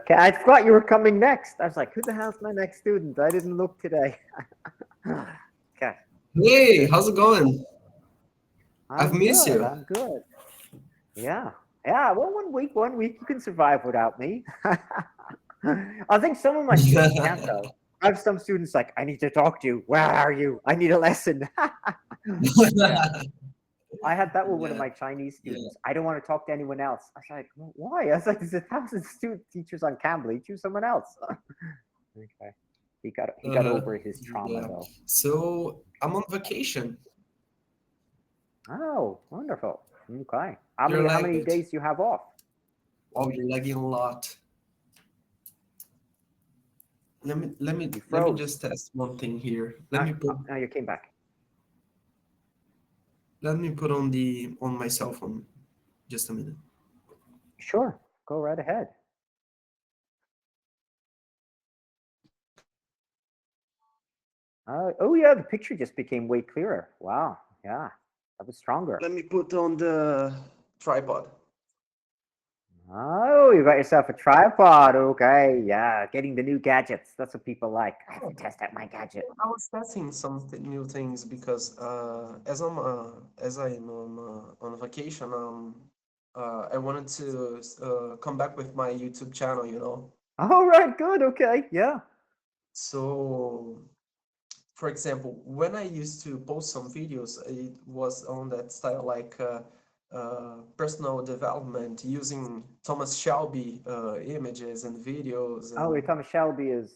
Okay, I thought you were coming next. I was like, who the hell's my next student? I didn't look today. Okay, Hey, good. how's it going? I've I'm missed good. you. I'm good. Yeah. Yeah. Well, one week you can survive without me. I think some of my students can't though. I have some students like, I need to talk to you. Where are you? I need a lesson. Yeah. I had that with one of Yeah, my Chinese yeah. students. I don't want to talk to anyone else. I was like, why? I was like, there's 1,000 student teachers on Cambly. Choose someone else. Okay. He got Uh, over his trauma yeah. though. So I'm on vacation. Oh, wonderful. Okay. You're How lagging many it. days do you have off? Oh, you're lagging a lot. You Let me froze. just test one thing here. Now you came back. Let me put on the on my cell phone. Just a minute. Sure. Go right ahead. Oh yeah, the picture just became way clearer. Wow. Yeah. That was stronger. Let me put on the tripod. Oh, you got yourself a tripod. Okay. Yeah. Getting the new gadgets. That's what people like. I have to test out my gadget. I was testing some new things because as I'm on vacation, I wanted to come back with my YouTube channel, you know. All right. Good. Okay. Yeah. So, for example, when I used to post some videos, it was on that style like personal development using Thomas Shelby images and videos Oh, you're and talking Shelby as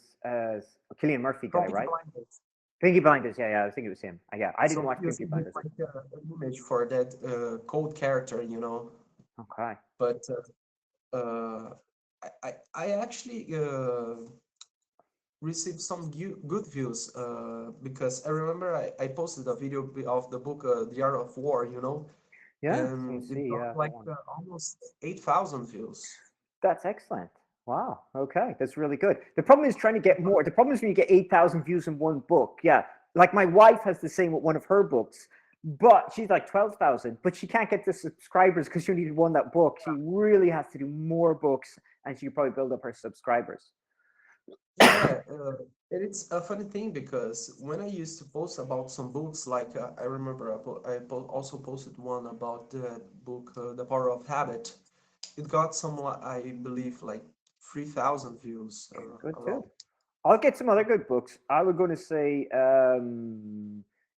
Killian Murphy guy, from right? blindness. Pinky Blinders. Yeah. Yeah. I think it was him. Yeah. I didn't So watch Pinky using him Blinders. like an image for that code character, you know. Okay. But I actually received some good views because I remember I posted a video of the book The Art of War, you know, Yeah. So you and it see. got Yeah. That like one. almost 8,000 views. That's excellent. Wow. Okay. That's really good. The problem is trying to get more. The problem is when you get 8,000 views in one book. Yeah. Like my wife has the same with one of her books, but she's like 12,000, but she can't get the subscribers because she only did one that book. She really has to do more books and she could probably build up her subscribers. Yeah, and it's a funny thing because when I used to post about some books, like I remember also posted one about the book The Power of Habit. It got some, I believe, like 3,000 views Good too. around. I'll get some other good books. I was going to say,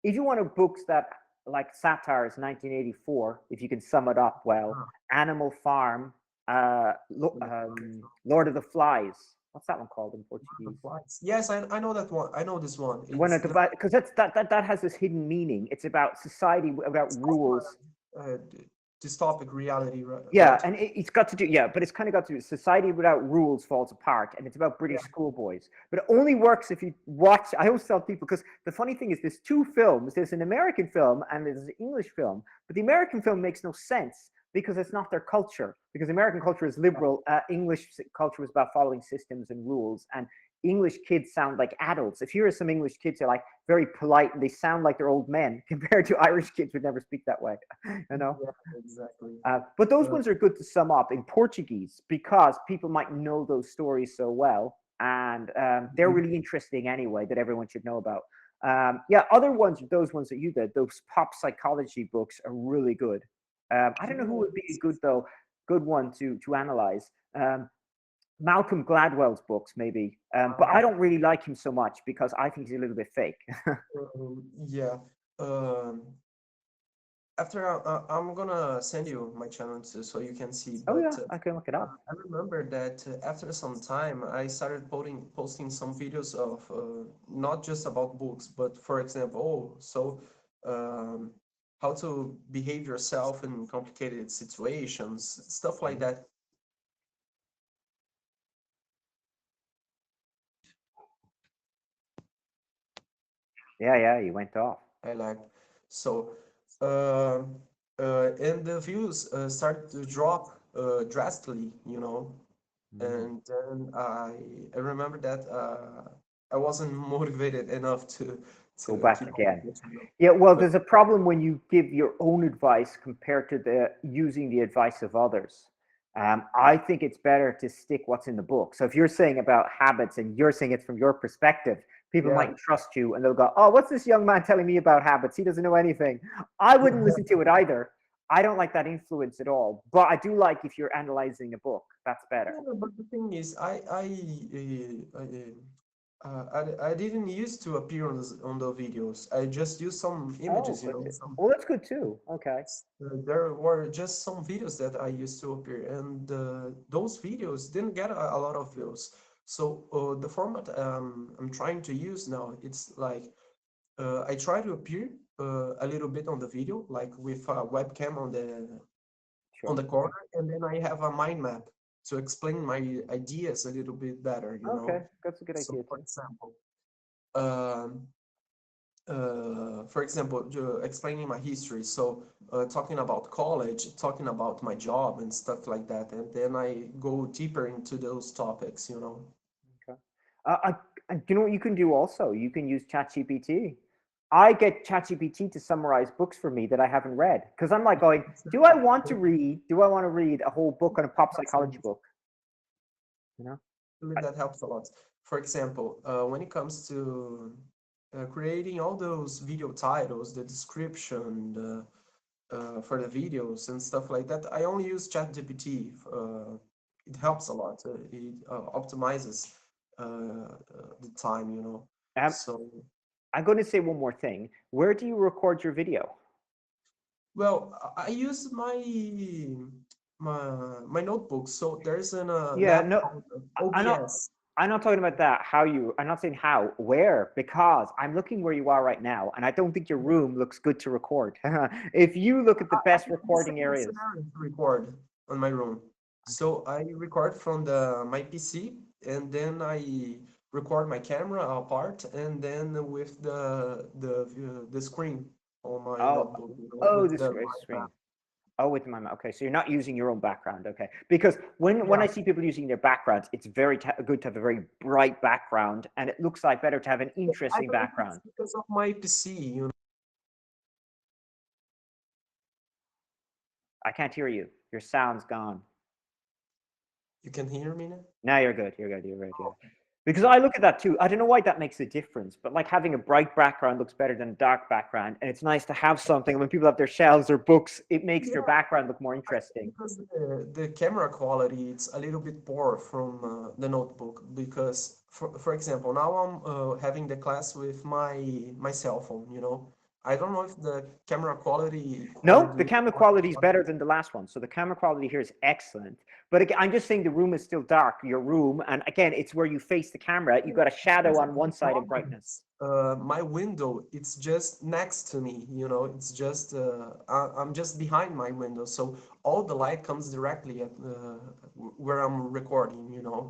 if you want a books that like Satires 1984, if you can sum it up well, Ah, Animal Farm, Lord of the Flies. What's that one called in the Portuguese? flights. Yes, I know that one. I know this one. The one It's at the the back, because that has this hidden meaning. It's about society without it's also rules. dystopic reality, Yeah, right? and it's got to do, yeah, but it's kind of got to do, society without rules falls apart, and it's about Yeah. British schoolboys. But it only works if you watch. I always tell people, because the funny thing is, there's two films. There's an American film and there's an English film. But the American film makes no sense because it's not their culture. Because American culture is liberal. English culture was about following systems and rules, and English kids sound like adults. If you hear some English kids are like very polite and they sound like they're old men compared to Irish kids who never speak that way, you know. Yeah, exactly. But those Uh, ones are good to sum up in Portuguese because people might know those stories so well, and they're mhm. really interesting anyway. That everyone should know about. Yeah, other ones, those ones that you did, those pop psychology books are really good. I don't know who Yeah, would be a good though, good one to analyze. Malcolm Gladwell's books, maybe, but I uh, don't really like him so much because I think he's a little bit fake. yeah. Um, After I'm gonna send you my channel too, so you can see. Oh But yeah, I can look it up. I remember that after some time, I started posting some videos of not just about books, but for example, um, how to behave yourself in complicated situations, stuff like Mhm. that. Yeah, yeah, he went off. I like. So, um and the views started to drop drastically, you know. Mhm. And then I remember that I wasn't motivated enough Go to back keep on again. the channel. Yeah, well, But there's a problem when you give your own advice compared to the using the advice of others. I think it's better to stick what's in the book. So if you're saying about habits and you're saying it's from your perspective, people Yeah. might trust you and they'll go, oh, what's this young man telling me about habits? He doesn't know anything. I wouldn't listen to it either. I don't like that influence at all. But I do like if you're analyzing a book, that's better. Yeah, but the thing is, I didn't used to appear on the videos. I just used some Oh, images, you but know, some well, that's good too. Okay. there were just some videos that I used to appear, and those videos didn't get a lot of views. So the format I'm trying to use now, it's like I try to appear a little bit on the video, like with a webcam on Sure. the corner, and then I have a mind map to explain my ideas a little bit better, you Okay. know. That's a good So, idea for too. example, um, explaining my history. So, talking about college, talking about my job and stuff like that, and then I go deeper into those topics, you know. Okay. You know what you can do also? You can use ChatGPT. I get ChatGPT to summarize books for me that I haven't read because I'm like going, do I want to read? Do I want to read a whole book on a pop psychology book? You know? Believe that helps a lot. For example, when it comes to creating all those video titles, the description, for the videos and stuff like that, I only use ChatGPT. It helps a lot. It optimizes the time, you know. Um, So, I'm going to say one more thing. Where do you record your video? well, I use my notebook. So there's an Yeah, app no, called I'm not. OBS. I'm not talking about that. How you? I'm not saying how. Where? Because I'm looking where you are right now, and I don't think your room looks good to record. If you look at the I best have the recording same areas. scenario to record on my room. Okay. So I record from the my PC, and then I record my camera apart, and then with the screen on my Oh, notebook, you know, oh, with the the screen. Oh, with my okay. So you're not using your own background, okay? Because when yeah. I see people using their backgrounds, it's very good to have a very bright background, and it looks like better to have an I interesting believe it's background. because of my PC, you know. I can't hear you. Your sound's gone. You can hear me now? Now you're good. You're good. You're good. Yeah. Oh, Because okay. I look at that too. I don't know why that makes a difference, but like having a bright background looks better than a dark background, and it's nice to have something when people have their shelves or books. It makes their Yeah, background look more I think interesting. because the camera quality it's a little bit poor from the notebook because for example now I'm having the class with my cell phone, you know. I don't know if the camera No, the quality camera quality is better than the last one. So the camera quality here is excellent. But again, I'm just saying the room is still dark, your room. And again, it's where you face the camera. You've got a shadow on the one side and problem brightness. is my window it's just next to me, you know. It's just I'm just behind my window, so all the light comes directly at where I'm recording, you know.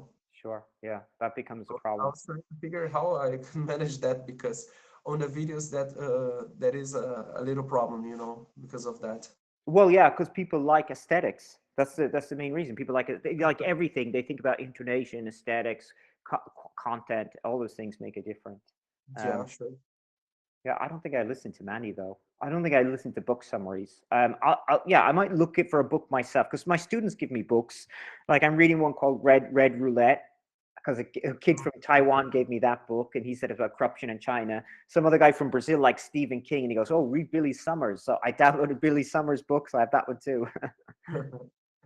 Sure. Yeah, that becomes a I problem. was trying to figure how I can manage that because on the videos that is a little problem, you know, because of that. Well, yeah, because people like aesthetics. That's the main reason. People like it. They like everything. They think about intonation, aesthetics, content. All those things make a difference. Yeah, Um, sure. Yeah, I don't think I listen to many though. I don't think I listen to book summaries. Yeah, I might look it for a book myself because my students give me books. Like I'm reading one called Red Roulette because a kid from Taiwan gave me that book and he said it's about corruption in China. Some other guy from Brazil like Stephen King and he goes, "Oh, read Billy Summers." So I downloaded Billy Summers books. So I have that one too.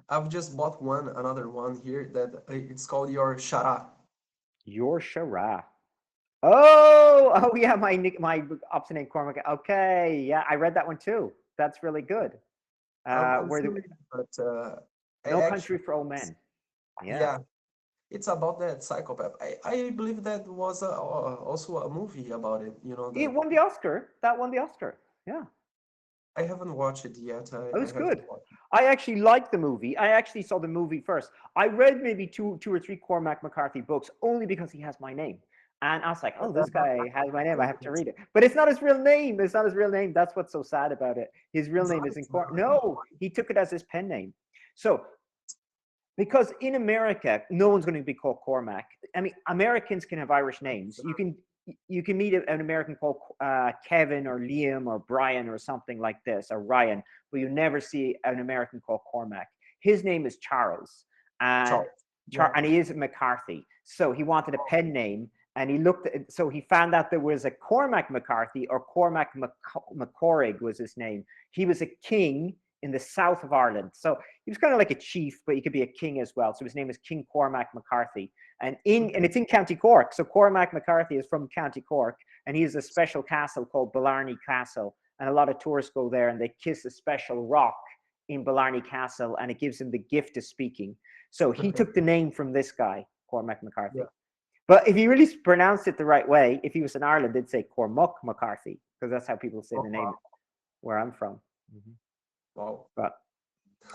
I've just bought another one here that it's called Your Shara. Your Shara. Oh yeah, my option name Cormac. Okay, yeah, I read that one too. That's really good. I'm Where the still reading, but I No actually, Country for Old Men. Yeah. yeah, it's about that psychopath. I believe that was also a movie about it, you know, It that won the Oscar. That won the Oscar. Yeah. I haven't watched it yet. It I was have to good. watch I actually liked the movie. I actually saw the movie first. I read maybe two or three Cormac McCarthy books only because he has my name. And I was like, oh, it. this guy has my name. I have to read it. But it's not his real name. It's not his real name. That's what's so sad about it. His real It's name not, isn't Cormac. No, he took it as his pen name. So because in America, no one's going to be called Cormac. I mean, Americans can have Irish names. You can meet an American called Kevin or Liam or Brian or something like this or Ryan, but you never see an American called Cormac. His name is Charles, and Charles. Yeah. and he is McCarthy. So he wanted a pen name, and he looked at, so he found out there was a Cormac McCarthy, or Cormac McCorrig was his name. He was a king in the south of Ireland. So he was kind of like a chief, but he could be a king as well. So his name is King Cormac McCarthy. And it's in County Cork. So Cormac McCarthy is from County Cork, and he has a special castle called Blarney Castle. And a lot of tourists go there and they kiss a special rock in Blarney Castle, and it gives him the gift of speaking. So he took the name from this guy, Cormac McCarthy. Yeah. But if you really pronounced it the right way, if he was in Ireland, they'd say Cormac McCarthy, because that's how people say the name where I'm from. Wow. But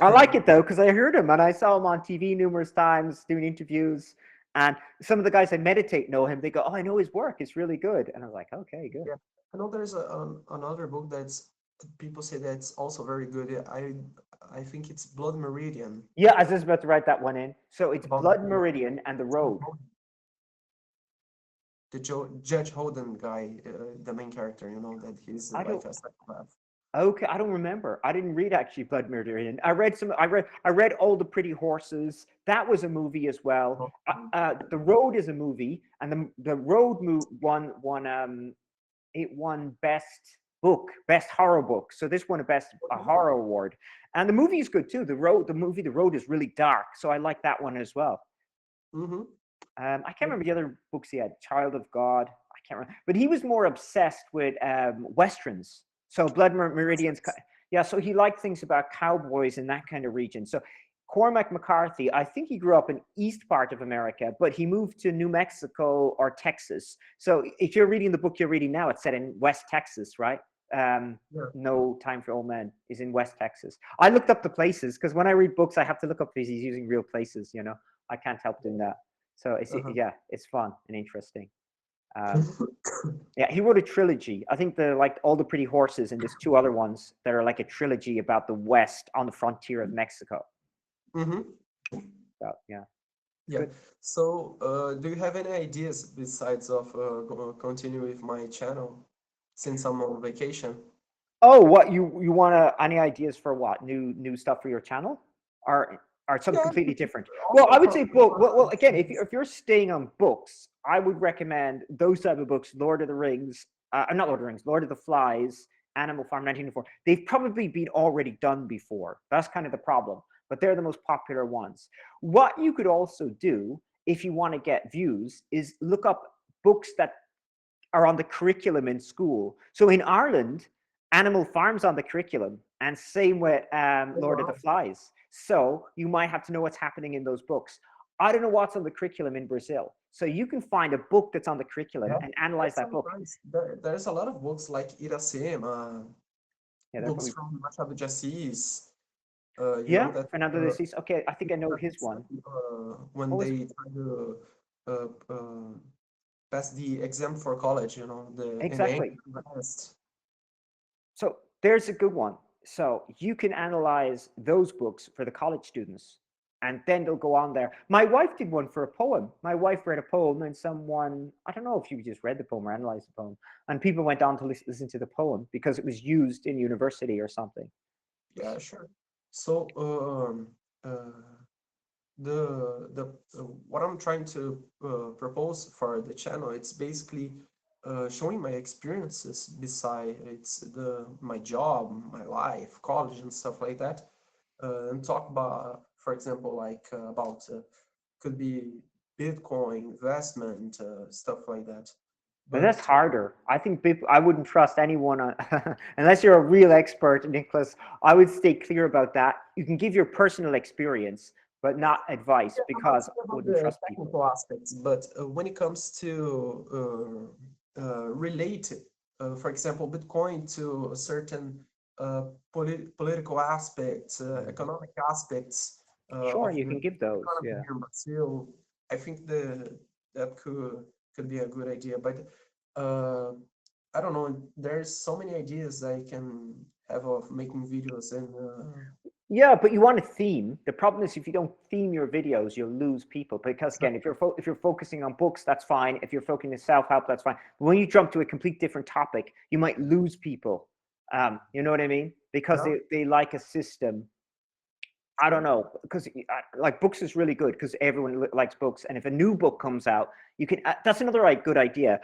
I like it though, because I heard him and I saw him on TV numerous times doing interviews. And some of the guys I meditate know him. They go, "Oh, I know his work. It's really good." And I was like, "Okay, good." Yeah. I know there's another book that's people say that's also very good. I think it's Blood Meridian. Yeah, I was just about to write that one in. So it's About Blood Meridian and the Road. The Judge Holden guy, the main character, you know, that he's like a psychopath. Okay, I don't remember. I didn't read actually Blood Meridian. I read All the Pretty Horses. That was a movie as well. The Road is a movie, and the Road won best book, best horror book. So this won a horror award, and the movie is good too. The Road is really dark, so I like that one as well. I can't remember the other books he had. Child of God. I can't remember, but he was more obsessed with westerns. So Blood Meridian's, yeah. So he liked things about cowboys in that kind of region. So Cormac McCarthy, I think he grew up in east part of America, but he moved to New Mexico or Texas. So if you're reading the book you're reading now, it's set in West Texas, right? No Time for Old Men is in West Texas. I looked up the places because when I read books, I have to look up these. He's using real places, you know. I can't help doing that. So it's it's fun and interesting. Yeah, he wrote a trilogy. I think All the Pretty Horses, and there's two other ones that are like a trilogy about the West on the frontier of Mexico. So, yeah. Good. So, do you have any ideas besides of continue with my channel since I'm on vacation? Oh, what you want any ideas for what? New stuff for your channel? Or something completely different? Well, I would say well again, if you're staying on books, I would recommend those type of books, Lord of the Rings, not Lord of the Rings, Lord of the Flies, Animal Farm 1904. They've probably been already done before. That's kind of the problem, but they're the most popular ones. What you could also do if you want to get views is look up books that are on the curriculum in school. So in Ireland, Animal Farm's on the curriculum, and same with Lord of the Flies. So you might have to know what's happening in those books. I don't know what's on the curriculum in Brazil. So you can find a book that's on the curriculum and analyze that book. There's a lot of books like Iracema, books from Machado de Assis. Fernando de Assis. Okay, I think I know his one. When they try to pass the exam for college, you know, exactly. So there's a good one. So you can analyze those books for the college students, and then they'll go on there. My wife did one for a poem. My wife read a poem, and someone, I don't know if you just read the poem or analyzed the poem, and people went on to listen to the poem because it was used in university or something. Yeah, sure. So what I'm trying to propose for the channel, it's basically showing my experiences besides my job, my life, college, and stuff like that, and talk about, for example, about could be Bitcoin investment, stuff like that. But that's harder. I think I wouldn't trust anyone unless you're a real expert, Nicholas. I would stay clear about that. You can give your personal experience, but not advice, because I wouldn't trust technical people. aspects. But when it comes to relate, for example, Bitcoin to a certain political aspects, economic aspects Sure, of you the can give those. economy Yeah. here in Brazil, I think that could be a good idea. But I don't know. There's so many ideas I can have of making videos and. Yeah, but you want a theme. The problem is if you don't theme your videos, you'll lose people. Because again, if you're focusing on books, that's fine. If you're focusing on self-help, that's fine. But when you jump to a complete different topic, you might lose people. You know what I mean? Because they like a system. I don't know, because like books is really good because everyone likes books, and if a new book comes out, you can. That's another like good idea.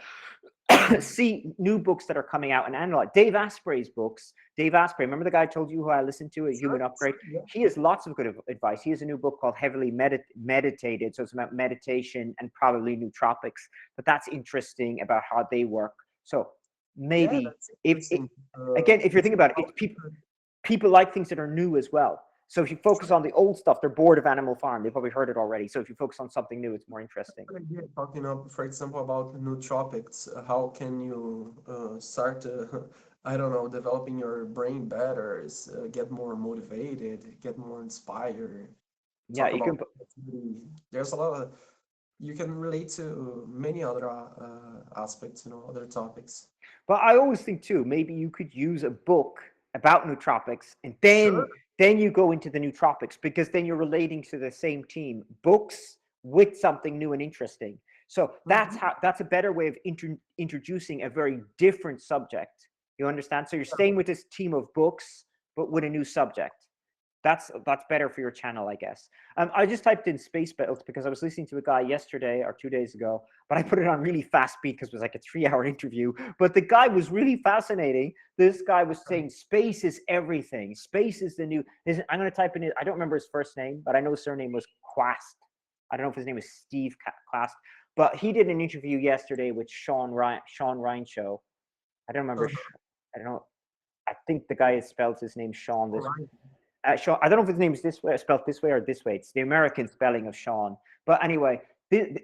See new books that are coming out and analyze. Dave Asprey's books. Dave Asprey, remember the guy I told you who I listened to, A Sure, Human Upgrade? sure, yeah. He has lots of good advice. He has a new book called Heavily Meditated, so it's about meditation and probably nootropics. But that's interesting about how they work. So Yeah, maybe that's if interesting. again, if you're It's thinking about it, about it's people like things that are new as well. So if you focus on the old stuff, they're bored of Animal Farm. They've probably heard it already. So if you focus on something new, it's more interesting. talking of, for example, about nootropics. How can you start, I don't know, developing your brain better, get more motivated, get more inspired? Yeah, Talk you about can. there's a lot of you can relate to many other aspects, other topics. But I always think too, maybe you could use a book about nootropics, and Sure. then you go into the nootropics because then you're relating to the same team. Books with something new and interesting. So Mhm. that's a better way of introducing a very different subject. You understand? So you're staying with this team of books, but with a new subject. That's better for your channel, I guess. I just typed in space belts because I was listening to a guy yesterday or 2 days ago, but I put it on really fast speed because it was like a 3 hour interview. But the guy was really fascinating. This guy was saying space is everything. Space is the new. I'm going to type in it. I don't remember his first name, but I know his surname was Quast. I don't know if his name is Steve Quast, but he did an interview yesterday with Sean Ryan show. I don't remember. I don't know. I think the guy spells his name Sean this Right. Sean, I don't know if his name is this way, spelled this way or this way. It's the American spelling of Sean. But anyway,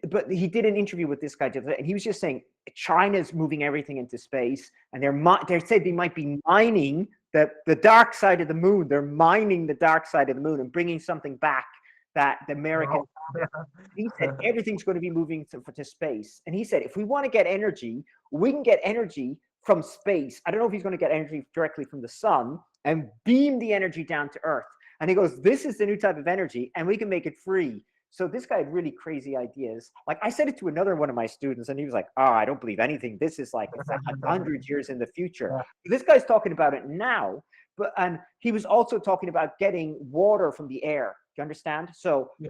but he did an interview with this guy, and he was just saying China's moving everything into space, and they said they might be mining the dark side of the moon. They're mining the dark side of the moon and bringing something back that the American. Wow. He said everything's going to be moving to space, and he said if we want to get energy, we can get energy from space. I don't know if he's going to get energy directly from the sun and beam the energy down to Earth. And he goes, this is the new type of energy, and we can make it free. So this guy had really crazy ideas. Like I said it to another one of my students, and he was like, "Oh, I don't believe anything. This is like it's 100 years in the future." Yeah. This guy's talking about it now, but and he was also talking about getting water from the air. Do you understand? So Yeah.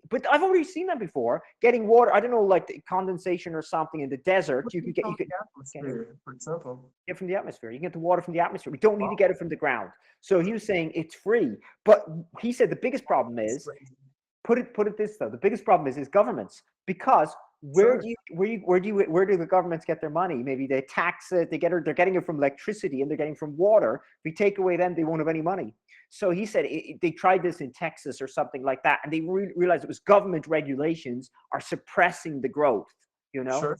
but I've already seen that before. Getting water, I don't know, like the condensation or something in the desert. What You do could get from you could the atmosphere, for example? get from the atmosphere. You can get the water from the atmosphere. We don't need to Wow, get it from the ground. So he was saying it's free. But he said the biggest problem that's is crazy. put it this though. The biggest problem is governments because Sure. where do the governments get their money? Maybe they tax it. They're getting it from electricity and they're getting from water. If we take away them, they won't have any money. So he said they tried this in Texas or something like that, and they realized it was government regulations are suppressing the growth. You know. Sure.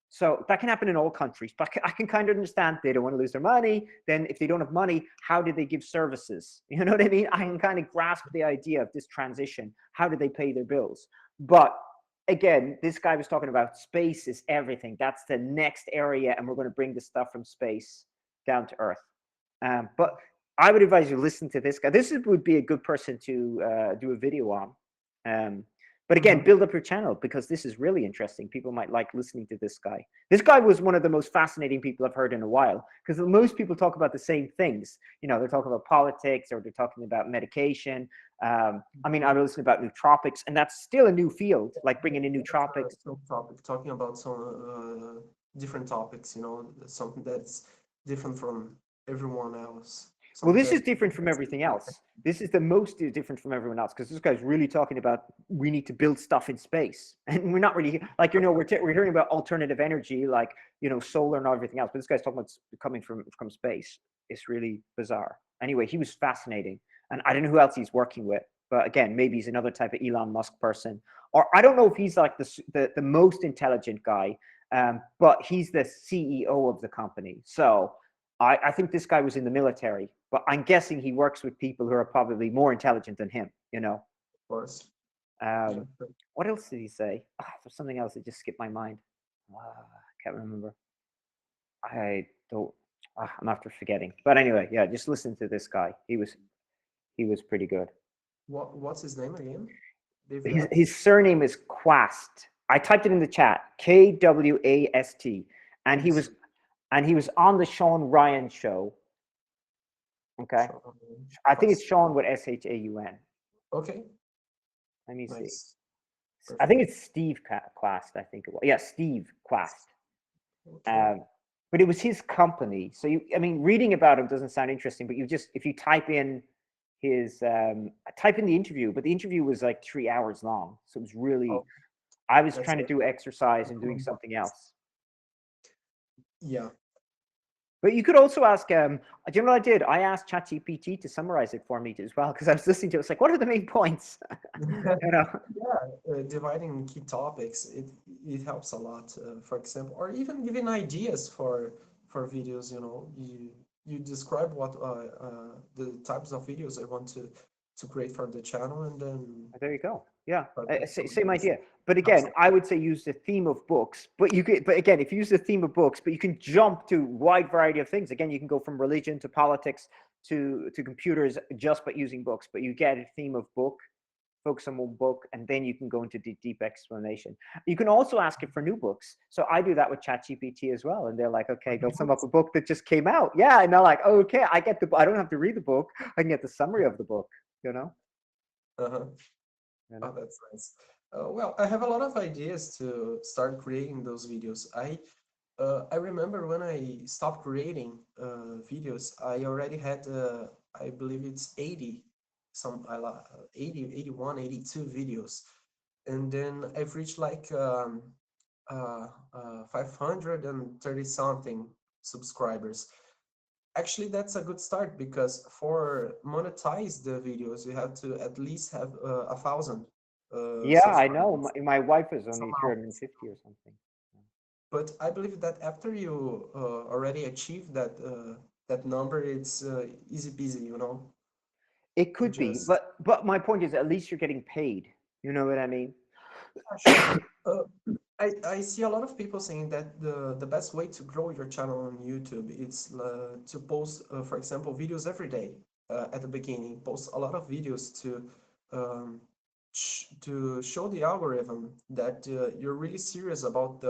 So that can happen in all countries, but I can kind of understand they don't want to lose their money. Then if they don't have money, how do they give services? You know what I mean? I can kind of grasp the idea of this transition. How do they pay their bills? But again, this guy was talking about space is everything. That's the next area, and we're going to bring the stuff from space down to Earth. But I would advise you listen to this guy. Would be a good person to do a video on. But again, Hmm. build up your channel because this is really interesting. People might like listening to this guy. This guy was one of the most fascinating people I've heard in a while because most people talk about the same things. You know, they're talking about politics or they're talking about medication. I mean, I was listening about nootropics, and that's still a new field, like bringing in That's nootropics. some topic, talking about some different topics, something that's different from everyone else. Well, Something this is that different from that's everything else. This is the most different from everyone else because this guy's really talking about we need to build stuff in space, and we're not really like we're hearing about alternative energy like solar and everything else, but this guy's talking about coming from space. It's really bizarre. Anyway, he was fascinating, and I don't know who else he's working with, but again, maybe he's another type of Elon Musk person, or I don't know if he's like the most intelligent guy, but he's the CEO of the company, so. I think this guy was in the military, but I'm guessing he works with people who are probably more intelligent than him, of course. Yeah. Um, what else did he say? There's something else that just skipped my mind. Can't remember. I don't. I'm after forgetting. But anyway, yeah, just listen to this guy. He was pretty good. What's his name again? David His, F. his surname is Quast. I typed it in the chat. Kwast. And he Yes. was and he was on the Sean Ryan show. Okay. Sean I think it's Quest. Sean with Shaun. Okay, Let me see. nice, I think perfect. it's Steve Quast. I think it was. Yeah, Steve Quast. Okay. Um, but it was his company. So I mean, reading about him doesn't sound interesting, but if you type in type in the interview, but the interview was like 3 hours long. So it was really, Oh, I was that's trying to a do exercise and doing common something podcast. else. Yeah. But you could also ask, do you know what I did? I asked ChatGPT to summarize it for me as well, because I was listening to it. It's like, what are the main points? you know? Yeah, dividing key topics, it helps a lot. For example, or even giving ideas for videos. You describe what the types of videos I want to create for the channel, and then There you go. Yeah, some same ideas. idea. But Helps again, I would say use the theme of books. But again, if you use the theme of books, but you can jump to wide variety of things. Again, you can go from religion to politics to computers just by using books. But you get a theme of book, focus on one book, and then you can go into deep explanation. You can also ask it for new books. So I do that with ChatGPT as well, and they're like, okay, they'll sum up a book that just came out. Yeah, and they're like, okay, I don't have to read the book. I can get the summary of the book. You know. Uh-huh. You Oh, know. that's nice. Well, I have a lot of ideas to start creating those videos. I remember when I stopped creating videos, I already had, I believe it's 80, 80, 81, 82 videos. And then I've reached like 530 something subscribers. Actually, that's a good start because for monetize the videos, you have to at least have 1,000 Yeah, I know. subscribers. My wife is only Somehow. 350 or something. But I believe that after you already achieve that number, it's easy peasy. It You could be, just but my point is, at least you're getting paid. You know what I mean? yeah, sure. Uh, I see a lot of people saying that the best way to grow your channel on YouTube is to post, for example, videos every day at the beginning. Post a lot of videos um, to show the algorithm that you're really serious about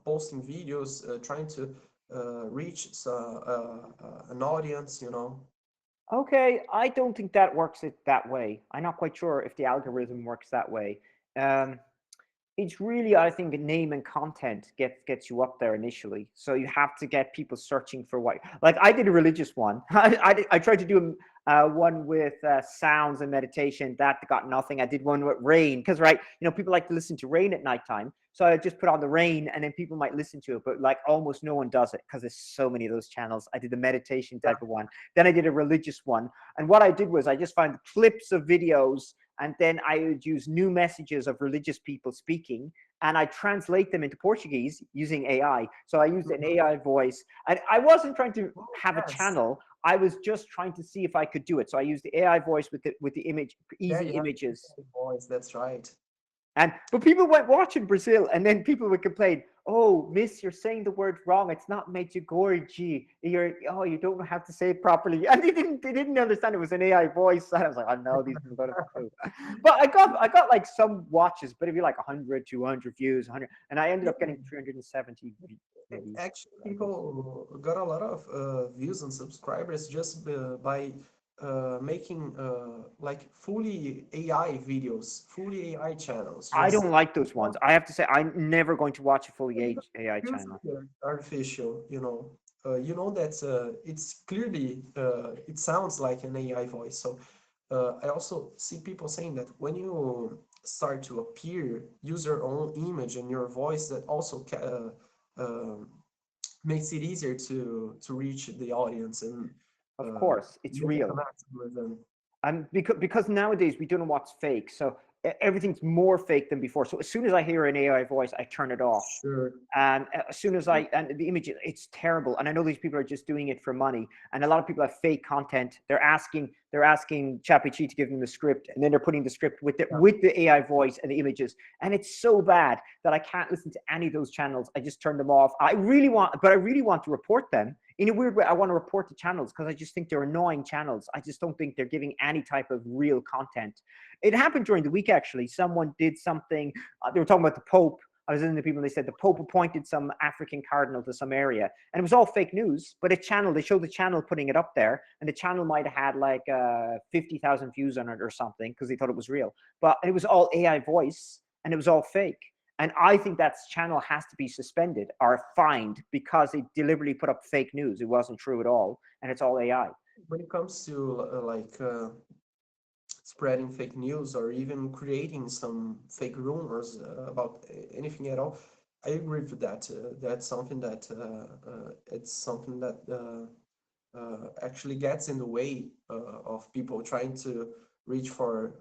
posting videos, trying to reach an audience. Okay, I don't think that works it that way. I'm not quite sure if the algorithm works that way. Um, it's really, I think, name and content gets you up there initially. So you have to get people searching for what. Like I did a religious one. I tried to do one with sounds and meditation. That got nothing. I did one with rain because people like to listen to rain at nighttime. So I just put on the rain, and then people might listen to it. But like almost no one does it because there's so many of those channels. I did the meditation Yeah, type of one. Then I did a religious one. And what I did was I just found clips of videos, and then I would use new messages of religious people speaking, and I translate them into Portuguese using AI. So I used an AI voice, and I wasn't trying to oh, have a yes, channel. I was just trying to see if I could do it. So I used the AI voice with the image, yeah, easy you have images. voice. That's right. But people went watching Brazil, and then people would complain, "Oh, Miss, you're saying the word wrong. It's not Medjugorje. You don't know how to say it properly." And they didn't understand it was an AI voice. And I was like, "I know these people don't have a clue." But I got like some watches, but it'd be like 100, 200 views, 100, and I ended Yeah, up getting 370 maybe. actually, I think. people got a lot of views and subscribers just by making like fully AI videos, fully AI channels. I don't Just like those ones. I have to say, I'm never going to watch a fully AI feels channel. artificial. That it's clearly it sounds like an AI voice. So I also see people saying that when you start to appear, use your own image and your voice, that also makes it easier to reach the audience and Of uh, course, it's make a real. connection with them. And because nowadays we don't know what's fake, so everything's more fake than before. So as soon as I hear an AI voice, I turn it off. Sure. And as soon as and the image, it's terrible. And I know these people are just doing it for money. And a lot of people have fake content. They're asking ChatGPT to give them the script, and then they're putting the script with Yeah. the AI voice and the images. And it's so bad that I can't listen to any of those channels. I just turn them off. I really want to report them. In a weird way, I want to report the channels because I just think they're annoying channels. I just don't think they're giving any type of real content. It happened during the week, actually. Someone did something. They were talking about the Pope. I was listening to people and they said the Pope appointed some African cardinal to some area, and it was all fake news. But they showed the channel putting it up there, and the channel might have had like 50,000 views on it or something because they thought it was real. But it was all AI voice, and it was all fake. And I think that channel has to be suspended or fined because they deliberately put up fake news. It wasn't true at all, and it's all AI. When it comes to spreading fake news or even creating some fake rumors about anything at all, I agree with that. That's something that it's something that actually gets in the way of people trying to reach for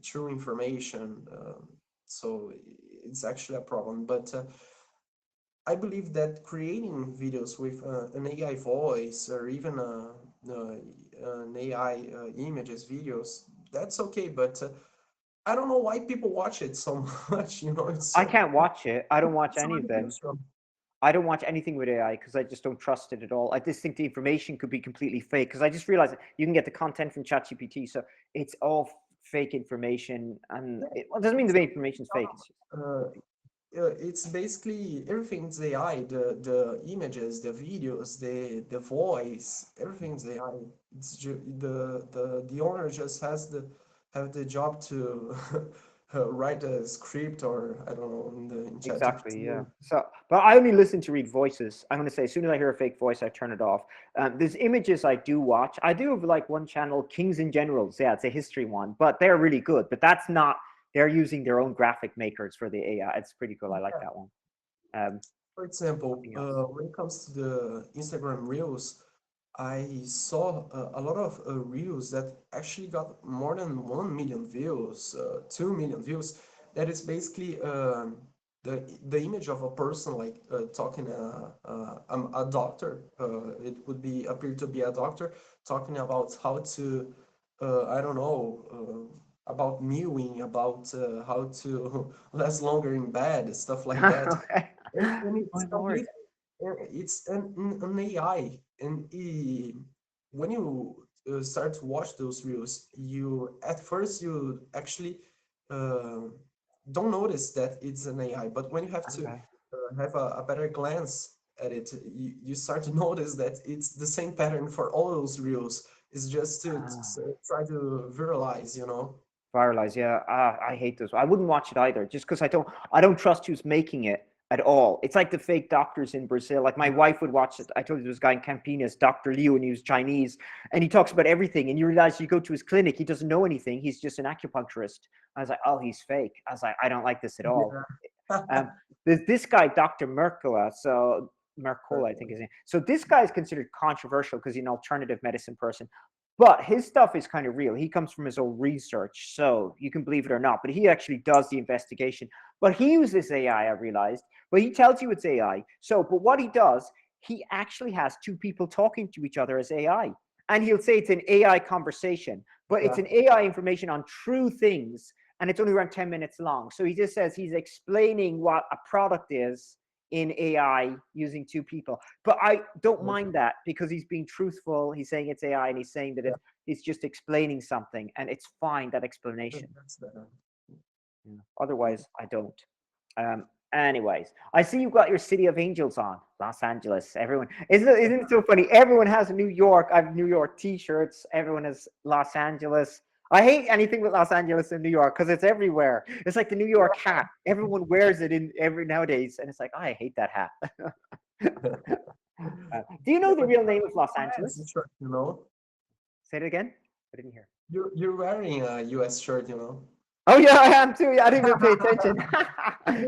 true information. So it's actually a problem. But I believe that creating videos with an AI voice or even an AI images videos, that's okay. But I don't know why people watch it so much. It's I can't watch it. I don't watch it's any of them. artificial. I don't watch anything with AI because I just don't trust it at all. I just think the information could be completely fake because I just realized that you can get the content from ChatGPT, so it's all fake information, and Yeah, it doesn't mean it's the information is fake. It's just uh, it's basically everything's AI. The images, the videos, the voice, everything's AI. The owner just has the job to write a script or I don't know in exactly, yeah. ChatGPT. So, but I only listen to read voices. I'm going to say as soon as I hear a fake voice, I turn it off. There's images I do watch. I do have like one channel, Kings and Generals. Yeah, it's a history one, but they're really good. But that's not. They're using their own graphic makers for the AI. It's pretty cool. I like that one. Um, For example, Nothing else. when it comes to the Instagram Reels, I saw a lot of Reels that actually got more than 1 million views, 2 million views. That is basically the image of a person like talking a doctor. It would be appear to be a doctor talking about how to, I don't know, about mewing, about how to last longer in bed, stuff like that. Okay. And My it's lord. completely, it's an AI. And when you start to watch those reels, you at first you actually uh, don't notice that it's an AI. But when you have to Okay. have a better glance at it, you start to notice that it's the same pattern for all those reels. It's just Ah. to try to viralize. Viralize, yeah. I hate those. I wouldn't watch it either, just because I don't trust who's making it at all. It's like the fake doctors in Brazil. Like my wife would watch it. I told you there was a guy in Campinas, Dr. Liu, and he was Chinese, and he talks about everything. And you realize you go to his clinic, he doesn't know anything. He's just an acupuncturist. I was like, oh, he's fake. I was like, I don't like this at all. Yeah. Um, there's this guy, Dr. Mercola. So Mercola, I think his name. So this guy is considered controversial because he's an alternative medicine person. But his stuff is kind of real. He comes from his own research, so you can believe it or not. But he actually does the investigation. But he uses AI, I realized. But he tells you it's AI. So, but what he does, he actually has two people talking to each other as AI. And he'll say it's an AI conversation, but it's Yeah. an AI information on true things, and it's only around 10 minutes long. So he just says he's explaining what a product is in AI using two people. But I don't mind that because he's being truthful. He's saying it's AI and he's saying that Yeah. it's just explaining something, and it's fine, that explanation. That's the Yeah. Otherwise, I don't. Anyways, I see you've got your City of Angels on, Los Angeles. Everyone, isn't it so funny? Everyone has New York. I have New York T-shirts. Everyone has Los Angeles. I hate anything with Los Angeles and New York because it's everywhere. It's like the New York hat. Everyone wears it in every nowadays, and it's like, oh, I hate that hat. Do you Yeah, know the but real name of Los US Angeles? shirt. Say it again. I didn't hear. You're wearing a US shirt. Oh yeah, I am too. Yeah, I didn't even pay attention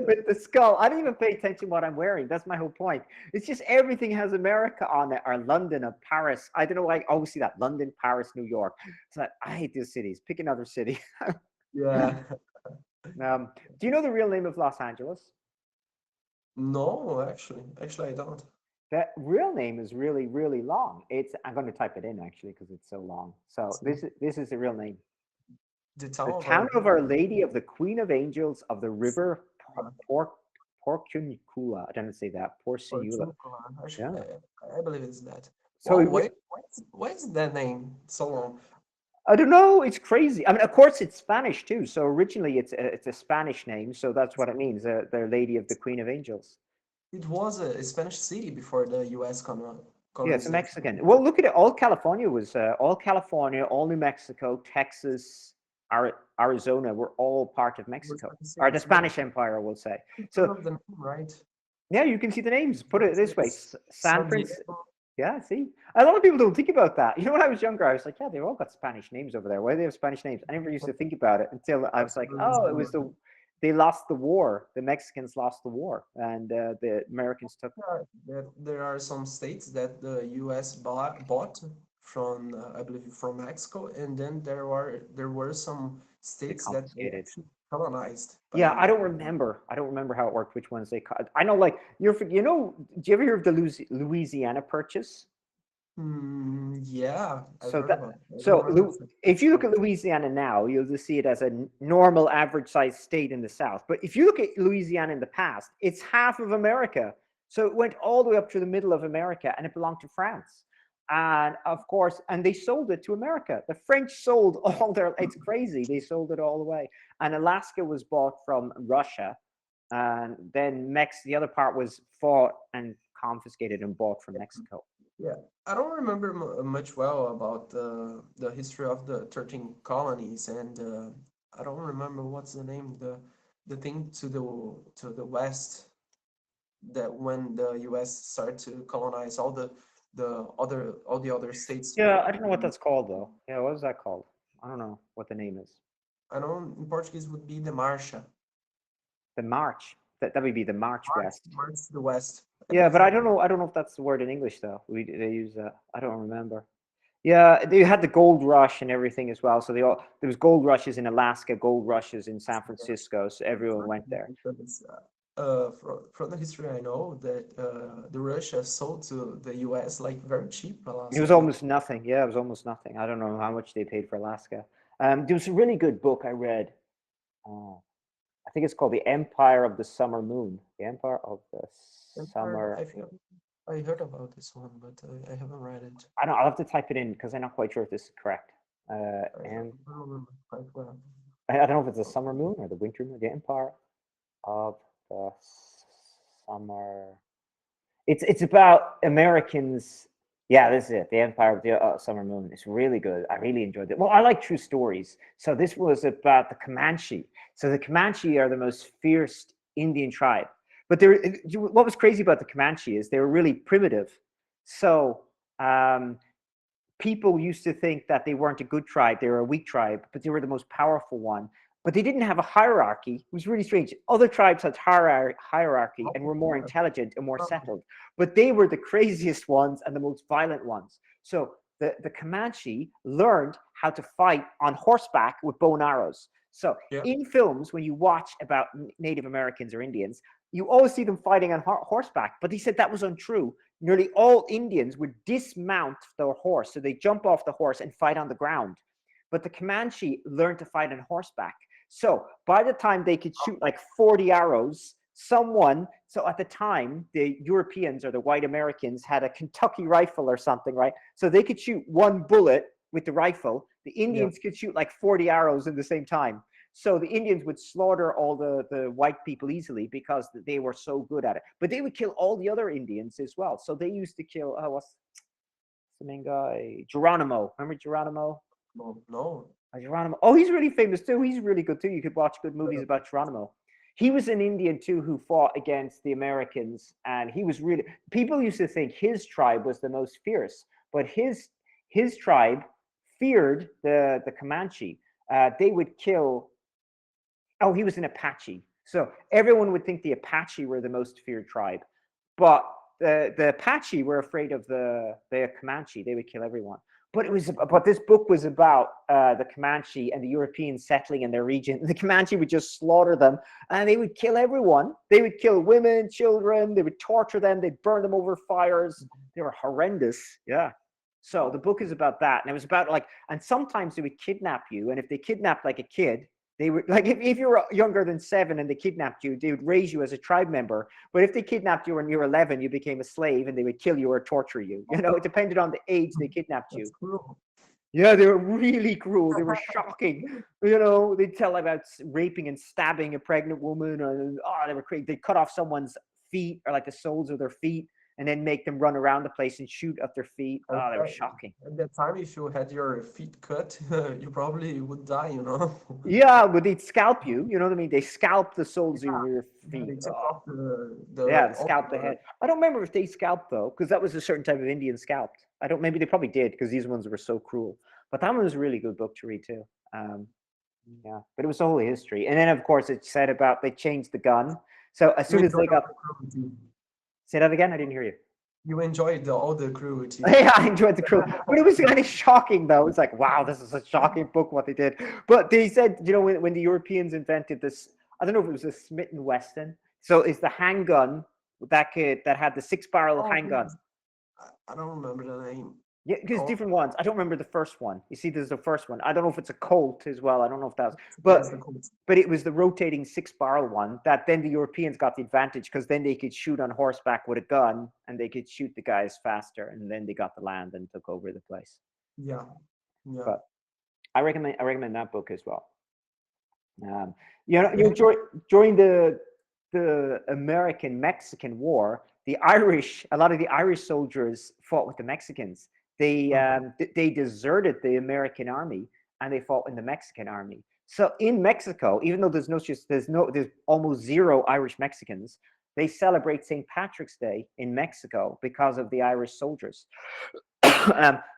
with the skull. I didn't even pay attention what I'm wearing. That's my whole point. It's just everything has America on it, or London, or Paris. I don't know why I always see that London, Paris, New York. It's like I hate these cities. Pick another city. Yeah. Do you know the real name of Los Angeles? No, actually I don't. That real name is really, really long. It's I'm going to type it in actually because it's so long. So So this is the real name. the The town of town our of Our Lady of the Queen of Angels of the River Por Porciuncula. I don't say that. Porciula. Portugal. Yeah. I believe it's that. So Wow, it, why is that name so long? I don't know. It's crazy. I mean, of course, it's Spanish too. So originally, it's a Spanish name. So that's what it means. The Lady of the Queen of Angels. It was a Spanish city before the U.S. Yeah, it's a colonization. Mexican. Well, look at it. All California, all New Mexico, Texas, Arizona were all part of It was Mexico, Spanish or the cities. Yeah, Spanish Empire, we'll say. in front So of the name, right? yeah, you can see the names. Put it this way: San San Francisco. Diego. Yeah, see, a lot of people don't think about that. You know, when I was younger, I was like, yeah, they've all got Spanish names over there. Why do they have Spanish names? I never used to think about it until I was like, oh, it was they lost the war. The Mexicans lost the war, and the Americans took There are some states that the U.S. bought from, I believe, from Mexico, and then there were some they states that they confiscated. actually colonized by Yeah, the I don't U.S. remember. I don't remember how it worked. Which ones they cut? I know, like you know. Do you ever hear of the Louisiana Purchase? Yeah, I've So heard that about it. I don't so remember if you look so. at Louisiana now, you'll just see it as a normal, average-sized state in the South. But if you look at Louisiana in the past, it's half of America. So it went all the way up to the middle of America, and it belonged to France. And of course, and they sold it to America. The French sold all their. It's crazy. They sold it all the way. And Alaska was bought from Russia, and then the other part was fought and confiscated and bought from Mexico. Yeah, I don't remember much well about the history of the 13 colonies, and I don't remember what's the name, the thing to the west, that when the U.S. started to colonize all the other states. Yeah, I don't know what that's called though. Yeah, what is that called? I don't know what the name is. I know in Portuguese would be the Marcha. The March. That would be the March March, West. March to the west. I Yeah, believe but I so. don't know. I don't know if that's the word in English though. They use that. I don't remember. Yeah, they had the gold rush and everything as well. So there was gold rushes in Alaska, gold rushes in San Yeah. Francisco. So It's everyone funny went there. because from the history I know that the Russia sold to the U.S. like very cheap It was Alaska. almost nothing. Yeah, it was almost nothing. I don't know how much they paid for Alaska. There was a really good book I read. Uh, I think it's called The Empire of the Summer Moon. The Empire of the Empire, Summer. I think I heard about this one, but I haven't read it. I don't. I'll have to type it in because I'm not quite sure if this is correct. And I don't remember quite well. I don't know if it's the summer moon or the winter moon. The Empire of the Summer. It's about Americans. Yeah, this is it. The Empire of the Summer Moon. It's really good. I really enjoyed it. Well, I like true stories. So this was about the Comanche. So the Comanche are the most fierce Indian tribe. But what was crazy about the Comanche is they were really primitive. So people used to think that they weren't a good tribe, they were a weak tribe, but they were the most powerful one. But they didn't have a hierarchy. It was really strange. Other tribes had hierarchy and were more intelligent and more settled, but they were the craziest ones and the most violent ones. So the Comanche learned how to fight on horseback with bow and arrows. So Yeah, in films, when you watch about Native Americans or Indians, you always see them fighting on horseback, but they said that was untrue. Nearly all Indians would dismount their horse. So they jump off the horse and fight on the ground. But the Comanche learned to fight on horseback. So by the time they could shoot like 40 arrows, so at the time, the Europeans or the white Americans had a Kentucky rifle or something, right? So they could shoot one bullet with the rifle. The yeah. Indians could shoot like 40 arrows in the same time. So the Indians would slaughter all the white people easily because they were so good at it. But they would kill all the other Indians as well. So they used to kill what's the main guy? Geronimo. Remember Geronimo? No, no. Geronimo. Oh, he's really famous too. He's really good too. You could watch good movies Uh, about Geronimo. He was an Indian too who fought against the Americans, and he was really. People used to think his tribe was the most fierce, but his tribe feared the Comanche. They would kill. Oh, he was an Apache. So everyone would think the Apache were the most feared tribe, but the Apache were afraid of the Comanche. They would kill everyone. But this book was about the Comanche and the Europeans settling in their region. The Comanche would just slaughter them, and they would kill everyone. They would kill women, children. They would torture them. They'd burn them over fires. They were horrendous. Yeah. So the book is about that, and it was about like, and sometimes they would kidnap you, and if they kidnapped like a kid, they would like if you were younger than 7 and they kidnapped you, they would raise you as a tribe member. But if they kidnapped you when you were 11, you became a slave and they would kill you or torture you. You know, it depended on the age they kidnapped that's you. cool. Yeah, they were really cruel. They were shocking. You know, they'd tell about raping and stabbing a pregnant woman, and oh, they were crazy. They cut off someone's feet or like the soles of their feet, and then make them run around the place and shoot at their feet. At Oh, they were that, shocking. at that time, if you had your feet cut, you probably would die, you know? Yeah, but they'd scalp you. You know what I mean? They scalp the soles of Yeah, your yeah, feet. they took Oh, off the yeah, they also scalp the head. I don't remember if they scalped though, because that was a certain type of Indian scalped. I don't. Maybe they probably did because these ones were so cruel. But that one was a really good book to read too. Yeah, but it was the whole history, and then of course it said about they changed the gun. So as you soon as they enjoyed all got, the cruelty. say that again, I didn't hear you. You enjoyed all the cruelty. Yeah, I enjoyed the crew, but it was kind of shocking though. It's like, wow, this is a shocking book what they did. But they said, you know, when the Europeans invented this, I don't know if it was a Smith and Wesson. So it's the handgun that had the six-barrel Oh, handgun. yes. I don't remember the name. Yeah, because Oh, different ones. I don't remember the first one. You see, there's the first one. I don't know if it's a Colt as well. I don't know if that's, yes, but the Colts. but it was the rotating six-barrel one that then the Europeans got the advantage because then they could shoot on horseback with a gun and they could shoot the guys faster, and then they got the land and took over the place. Yeah, yeah. But I recommend that book as well. Um, you know, And during the American Mexican War, a lot of the Irish soldiers fought with the Mexicans. They deserted the American army and they fought in the Mexican army. So in Mexico, even though there's almost zero Irish Mexicans, they celebrate St. Patrick's Day in Mexico because of the Irish soldiers.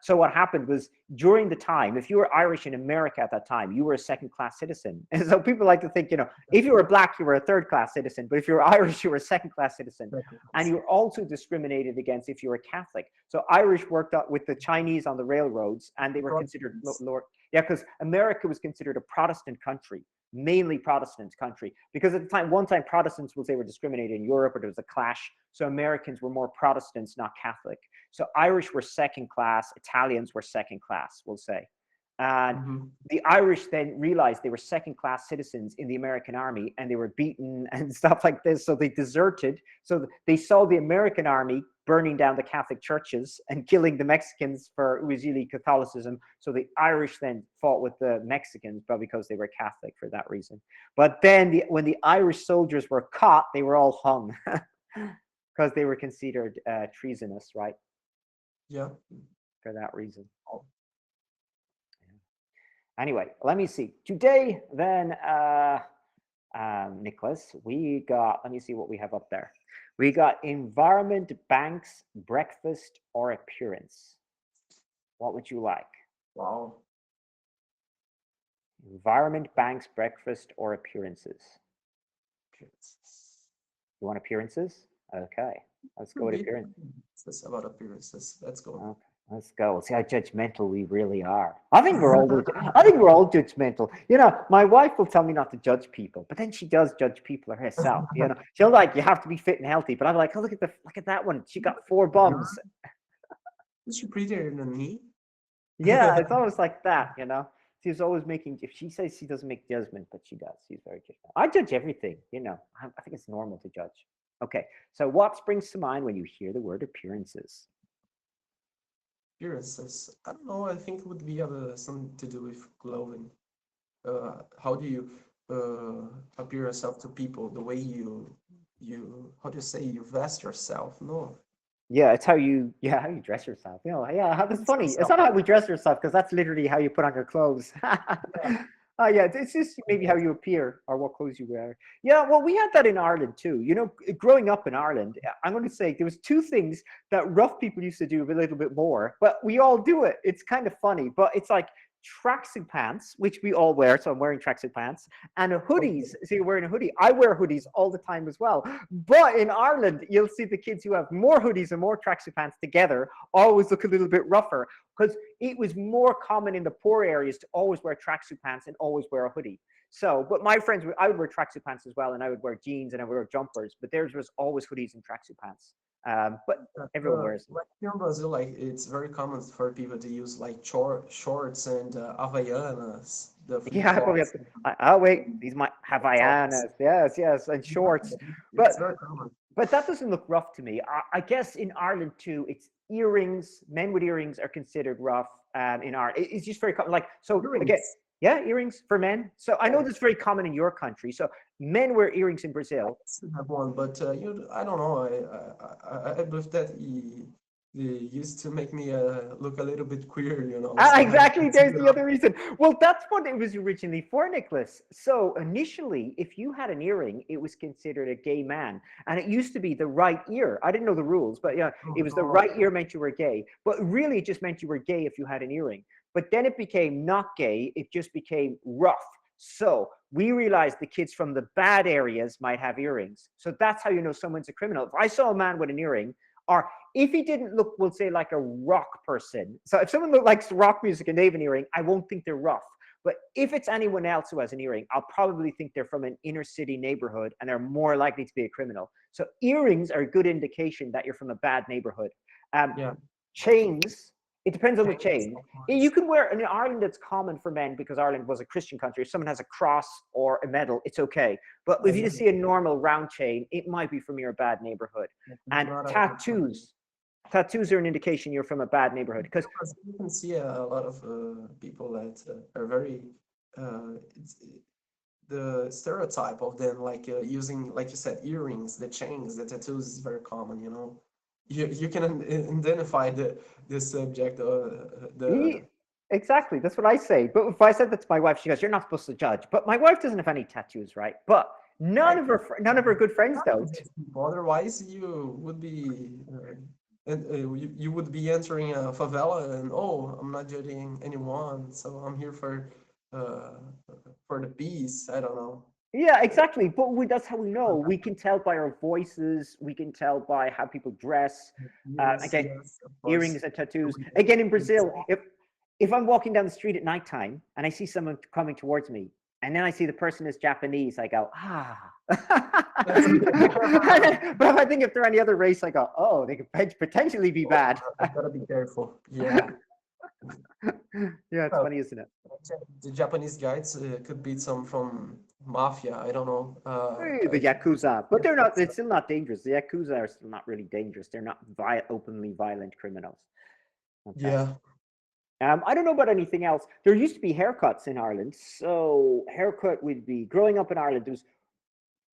So what happened was during the time, if you were Irish in America at that time, you were a second-class citizen. And so people like to think, you know, if you were black, you were a third-class citizen, but if you were Irish, you were a second-class citizen. And you were also discriminated against if you were Catholic. So Irish worked out with the Chinese on the railroads, and they were considered lower. Yeah, because America was considered a Protestant country, mainly Protestant country, because at the time, one time Protestants will say were discriminated in Europe, or there was a clash. So Americans were more Protestants, not Catholic. So Irish were second class, Italians were second class, we'll say. And mhm. the Irish then realized they were second class citizens in the American army and they were beaten and stuff like this. So they deserted. So they saw the American army burning down the Catholic churches and killing the Mexicans for it was really Catholicism. So the Irish then fought with the Mexicans, but because they were Catholic for that reason. But then when the Irish soldiers were caught, they were all hung because they were considered treasonous, right? Yeah. For that reason. Oh, Anyway, let me see. Today, then, Nicholas, let me see what we have up there. We got environment, banks, breakfast, or appearance. What would you like? wow. Environment, banks, breakfast, or appearances? Appearances. You want appearances? Okay, let's go with appearance. It's about appearances. Let's go. Okay, let's go. Let's see how judgmental we really are. I think we're all. I think we're all judgmental. You know, my wife will tell me not to judge people, but then she does judge people herself. You know, she'll like you have to be fit and healthy, but I'm like, oh look at that one. She got 4 bums. Is she prettier than me? Yeah, it's always like that. You know, she's always making. If she says she doesn't make judgment, but she does. She's very judgmental. I judge everything. You know, I think it's normal to judge. Okay, so what springs to mind when you hear the word appearances? Appearances. I don't know. I think it would be something to do with clothing. How do you appear yourself to people? The way you how do you say you vest yourself? No, Yeah, it's how you dress yourself. You know, yeah, that's it's funny. It's yourself. not how we dress yourself because that's literally how you put on your clothes. Yeah, Oh yeah, it's just maybe how you appear or what clothes you wear. Yeah, well, we had that in Ireland too. You know, growing up in Ireland, I'm going to say there was 2 things that rough people used to do a little bit more, but we all do it. It's kind of funny, but it's like tracksuit pants, which we all wear. So I'm wearing tracksuit pants and okay. hoodies. So you're wearing a hoodie. I wear hoodies all the time as well. But in Ireland, you'll see the kids who have more hoodies and more tracksuit pants together always look a little bit rougher because it was more common in the poor areas to always wear tracksuit pants and always wear a hoodie. So, but my friends, I would wear tracksuit pants as well, and I would wear jeans and I would wear jumpers. But theirs was always hoodies and tracksuit pants. But everyone wears them. Like here in Brazil, like it's very common for people to use like shorts and Havaianas, the flip Yeah, I probably have flops. to. Oh wait, these might Tops. Havaianas. Yes, yes, and shorts. It's But very common. but that doesn't look rough to me. I guess in Ireland too, it's earrings. Men with earrings are considered rough. in art. It's just very common. Like, so again, Earrings. yeah, earrings for men. So I know Yeah, that's very common in your country. So men wear earrings in I Brazil. used to have one, but I don't know. I believe that he used to make me look a little bit queer, Ah, so I exactly. didn't There's it the up. other reason. Well, that's what it was originally for, Nicholas. So initially, if you had an earring, it was considered a gay man, and it used to be the right ear. I didn't know the rules, but yeah, it was the Oh, right ear meant you were gay. But really, it just meant you were gay if you had an earring. But then it became not gay. It just became rough. So we realized the kids from the bad areas might have earrings. So that's how you know someone's a criminal. If I saw a man with an earring, or if he didn't look, we'll say, like a rock person. So if someone likes rock music and they have an earring, I won't think they're rough. But if it's anyone else who has an earring, I'll probably think they're from an inner city neighborhood and they're more likely to be a criminal. So earrings are a good indication that you're from a bad neighborhood. Um, yeah, Chains, it depends on the chains, chain. of You course. can wear, in Ireland, it's common for men because Ireland was a Christian country. If someone has a cross or a medal, it's okay. But if you just see a normal round chain, it might be from your bad neighborhood. It's And not a good sign. tattoos are an indication you're from a bad neighborhood because Because you can see a lot of people that are very it's the stereotype of them like using, like you said, earrings, the chains, the tattoos is very common. You can identify the subject, the exactly, that's what I say. But if I said that to my wife, she goes, "You're not supposed to judge." But my wife doesn't have any tattoos, right? But I none of her good friends not don't. judge people. Otherwise, you would be you would be entering a favela and, oh, I'm not judging anyone, so I'm here uh, for the peace. I don't know. Yeah, exactly. But that's how we know. We can tell by our voices. We can tell by how people dress. Earrings, Again, yes, of course. earrings and The tattoos. way Again, in they Brazil, talk. if I'm walking down the street at nighttime and I see someone coming towards me, and then I see the person is Japanese, I go, ah. But if I think if they're any other race, I go, oh, they could potentially be Oh, bad. I gotta be careful. Yeah. Yeah, it's Well, funny, isn't it? the Japanese guys could be some from mafia. I don't know. The Yakuza, but If they're not, that's they're still not dangerous. The Yakuza are still not really dangerous. They're not openly violent criminals. Okay. yeah. I don't know about anything else. There used to be haircuts in Ireland. So haircut would be growing up in Ireland. There was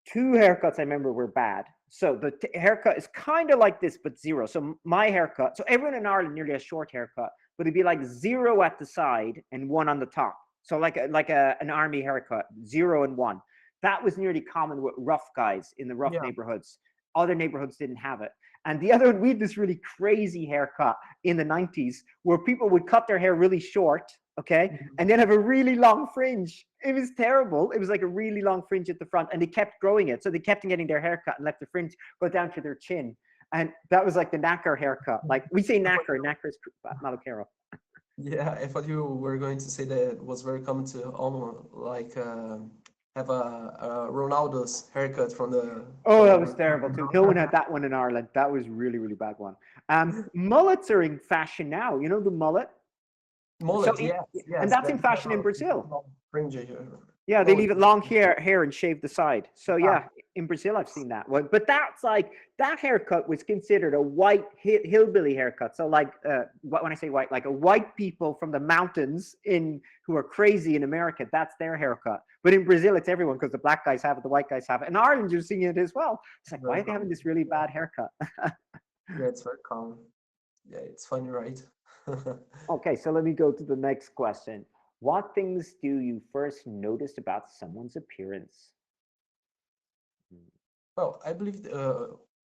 two haircuts I remember were bad. So the haircut is kind of like this, but zero. So my haircut. So everyone in Ireland nearly has short haircut, but it'd be like zero at the side and one on the top. So an army haircut, zero and one. That was nearly common with rough guys in the rough Yeah. neighborhoods. Other neighborhoods didn't have it. And the other one, we had this really crazy haircut in the 90s where people would cut their hair really short, okay, Mhm. and then have a really long fringe. It was terrible. It was like a really long fringe at the front, and they kept growing it. So they kept getting their haircut and let the fringe go down to their chin. And that was like the knacker haircut. Like we say I thought knacker, knacker is malocaro. Yeah, I thought you were going to say that it was very common to almost like have a Ronaldo's haircut from the Oh, that was from. terrible too. No one had that one in Ireland. That was really, really bad one. Mullets are in fashion now. You know the mullet? So, Mullet, yes, and yes, that's in that's the fashion in Brazil. fringe here. Yeah, they No, leave it long hair and shave the side. So ah, yeah, in Brazil I've seen that one. But that's like that haircut was considered a white hillbilly haircut. So like when I say white, like a white people from the mountains in who are crazy in America, that's their haircut. But in Brazil it's everyone because the black guys have it, the white guys have it. In Ireland you're seeing it as well. It's like why very are they having common. this really Yeah, bad haircut? yeah, it's very common. Yeah, it's funny, right? Okay, so let me go to the next question. What things do you first notice about someone's appearance? Well, I believe,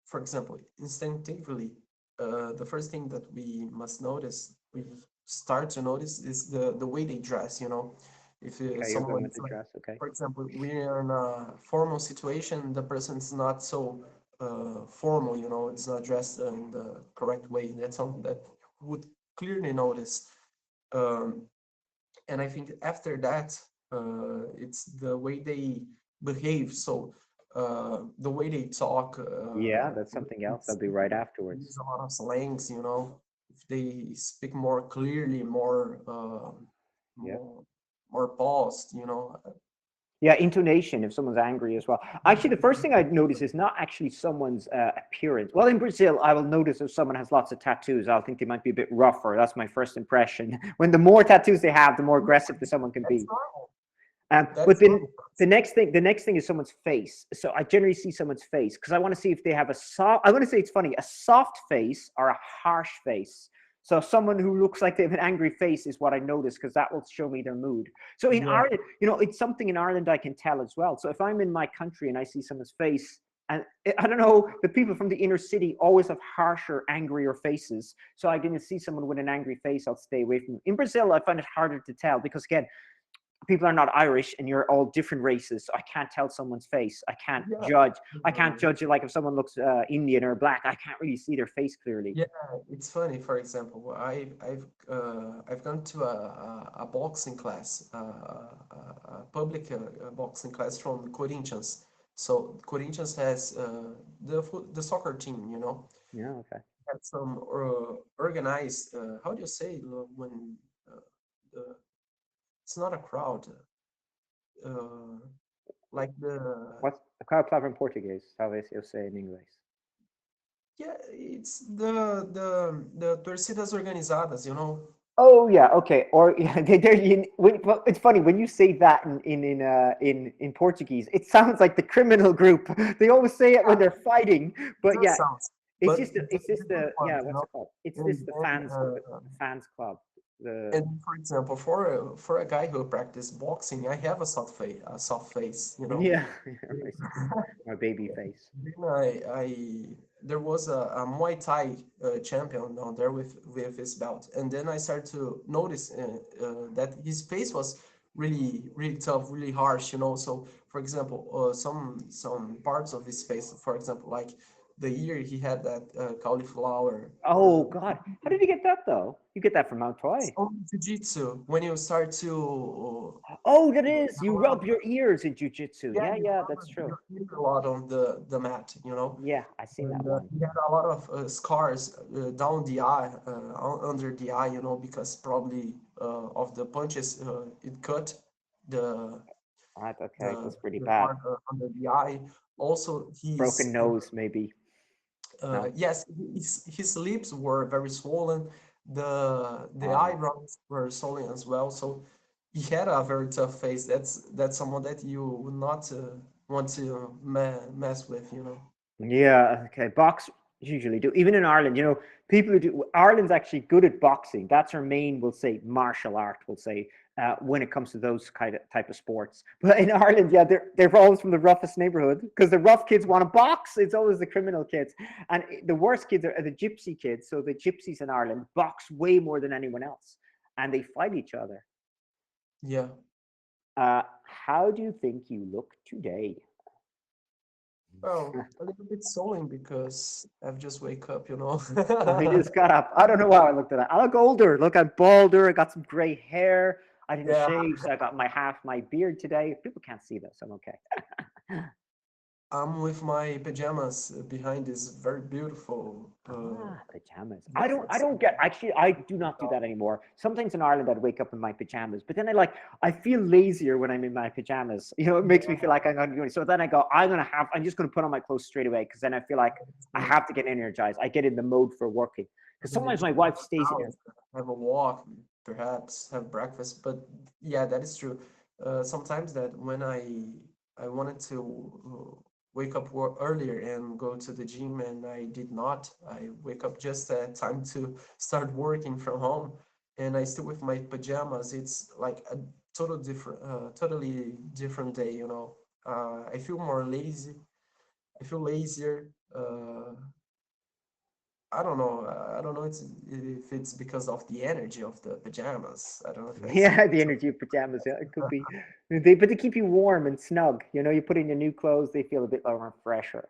for example, instinctively, the first thing that we must notice, we start to notice, is the way they dress. If Okay, you're going someone with is the like, dress. Okay. for example, we are in a formal situation, the person's not so formal. It's not dressed in the correct way. That's something that would clearly notice. Um, and I think after that, it's the way they behave. So the way they talk, Yeah, that's something else. I'll be right use afterwards. a lot of slangs. If they speak more clearly, more Yeah. more more paused. Yeah, intonation if someone's angry as well. Actually, the first thing I'd notice is not actually someone's appearance. Well, in Brazil, I will notice if someone has lots of tattoos, I'll think they might be a bit rougher. That's my first impression. When the more tattoos they have, the more aggressive that someone can That's be. normal. But That's then normal. the next thing is someone's face. So I generally see someone's face because I want to see if they have a soft. I want to say it's funny, a soft face or a harsh face. So someone who looks like they have an angry face is what I notice because that will show me their mood. So in Yeah, Ireland, it's something in Ireland I can tell as well. So if I'm in my country and I see someone's face, and I don't know, the people from the inner city always have harsher, angrier faces. So I can see someone with an angry face, I'll stay away from them. In Brazil, I find it harder to tell because again, people are not Irish and you're all different races. So I can't tell someone's face. I can't yeah. judge. I can't Uh, judge it like if someone looks Indian or black. I can't really see their face clearly. Yeah, it's funny. For example, I've gone to a boxing class, a public boxing class from Corinthians. So Corinthians has the soccer team, you know, Yeah. Okay. had some organized. How do you say when the, it's not a crowd, uh, like the What's a crowd clever in Portuguese? Talvez eu say in English. yeah, it's the torcidas organizadas, you know. Oh yeah, okay. Or yeah, well, it's funny when you say that in Portuguese. It sounds like the criminal group. They always say it when they're fighting, It but does yeah, sound, it's but just the good yeah. ones, you What's know. it called? It's And this the then, fans club. The and for example, for a guy who practice boxing, I have a soft face, you know. yeah, my baby face. Then there was a Muay Thai champion down there with his belt, and then I started to notice that his face was really tough, really harsh, you know. So, for example, some parts of his face, for example, like the ear, he had that cauliflower. Oh God, how did you get that though? You get that from Mount It's Toy. only jiu-jitsu when you start to Oh, that is. have You a lot of rub your ears in jujitsu. yeah, Yeah, you yeah, that's rub true. your ear a lot on the mat, you know. Yeah, I seen And that one. he had a lot of scars down the eye, under the eye, you know, because probably of the punches it cut the Right, okay, the that's pretty the bad. part under the eye. Also, Broken nose, maybe. No. yes, his lips were very swollen. The Oh, eyebrows were swollen as well. So he had a very tough face. That's someone that you would not want to mess with, you know. yeah, okay. Box usually do. Even in Ireland, people who do Ireland's actually good at boxing. That's our main, we'll say, martial art, we'll say, when it comes to those kind of type of sports. But in Ireland, yeah, they're always from the roughest neighborhood because the rough kids want to box. It's always the criminal kids. And the worst kids are the gypsy kids. So the gypsies in Ireland box way more than anyone else. And they fight each other. Yeah. How do you think you look today? Well, a little bit swollen because I've just wake up, you know. I just got up. I don't know how I looked at that. I look older. Look, I'm balder. I got some gray hair. I didn't Yeah, shave, so I got my beard today. People can't see this. I'm okay. I'm with my pajamas behind this very beautiful Pajamas. I dress. don't get. Actually, I do not do that anymore. Sometimes in Ireland, I'd wake up in my pajamas, but then I feel lazier when I'm in my pajamas. It makes me feel like I'm gonna do it. So then I go, I'm just gonna put on my clothes straight away because then I feel like I Yeah. have to get energized. I get in the mode for working because Then you sometimes go my wife to stays the in. house, have a walk, perhaps have breakfast. But yeah, that is true. Sometimes that when I wanted to wake up earlier and go to the gym, and I did not. I wake up just at time to start working from home, and I still with my pajamas. It's like a totally different day. You know, I feel more lazy. I feel lazier. I don't know. I don't know if it's because of the energy of the pajamas. I don't know if it's Yeah, the energy of pajamas. Yeah, it could be. But they keep you warm and snug. You put in your new clothes, they feel a bit more fresher.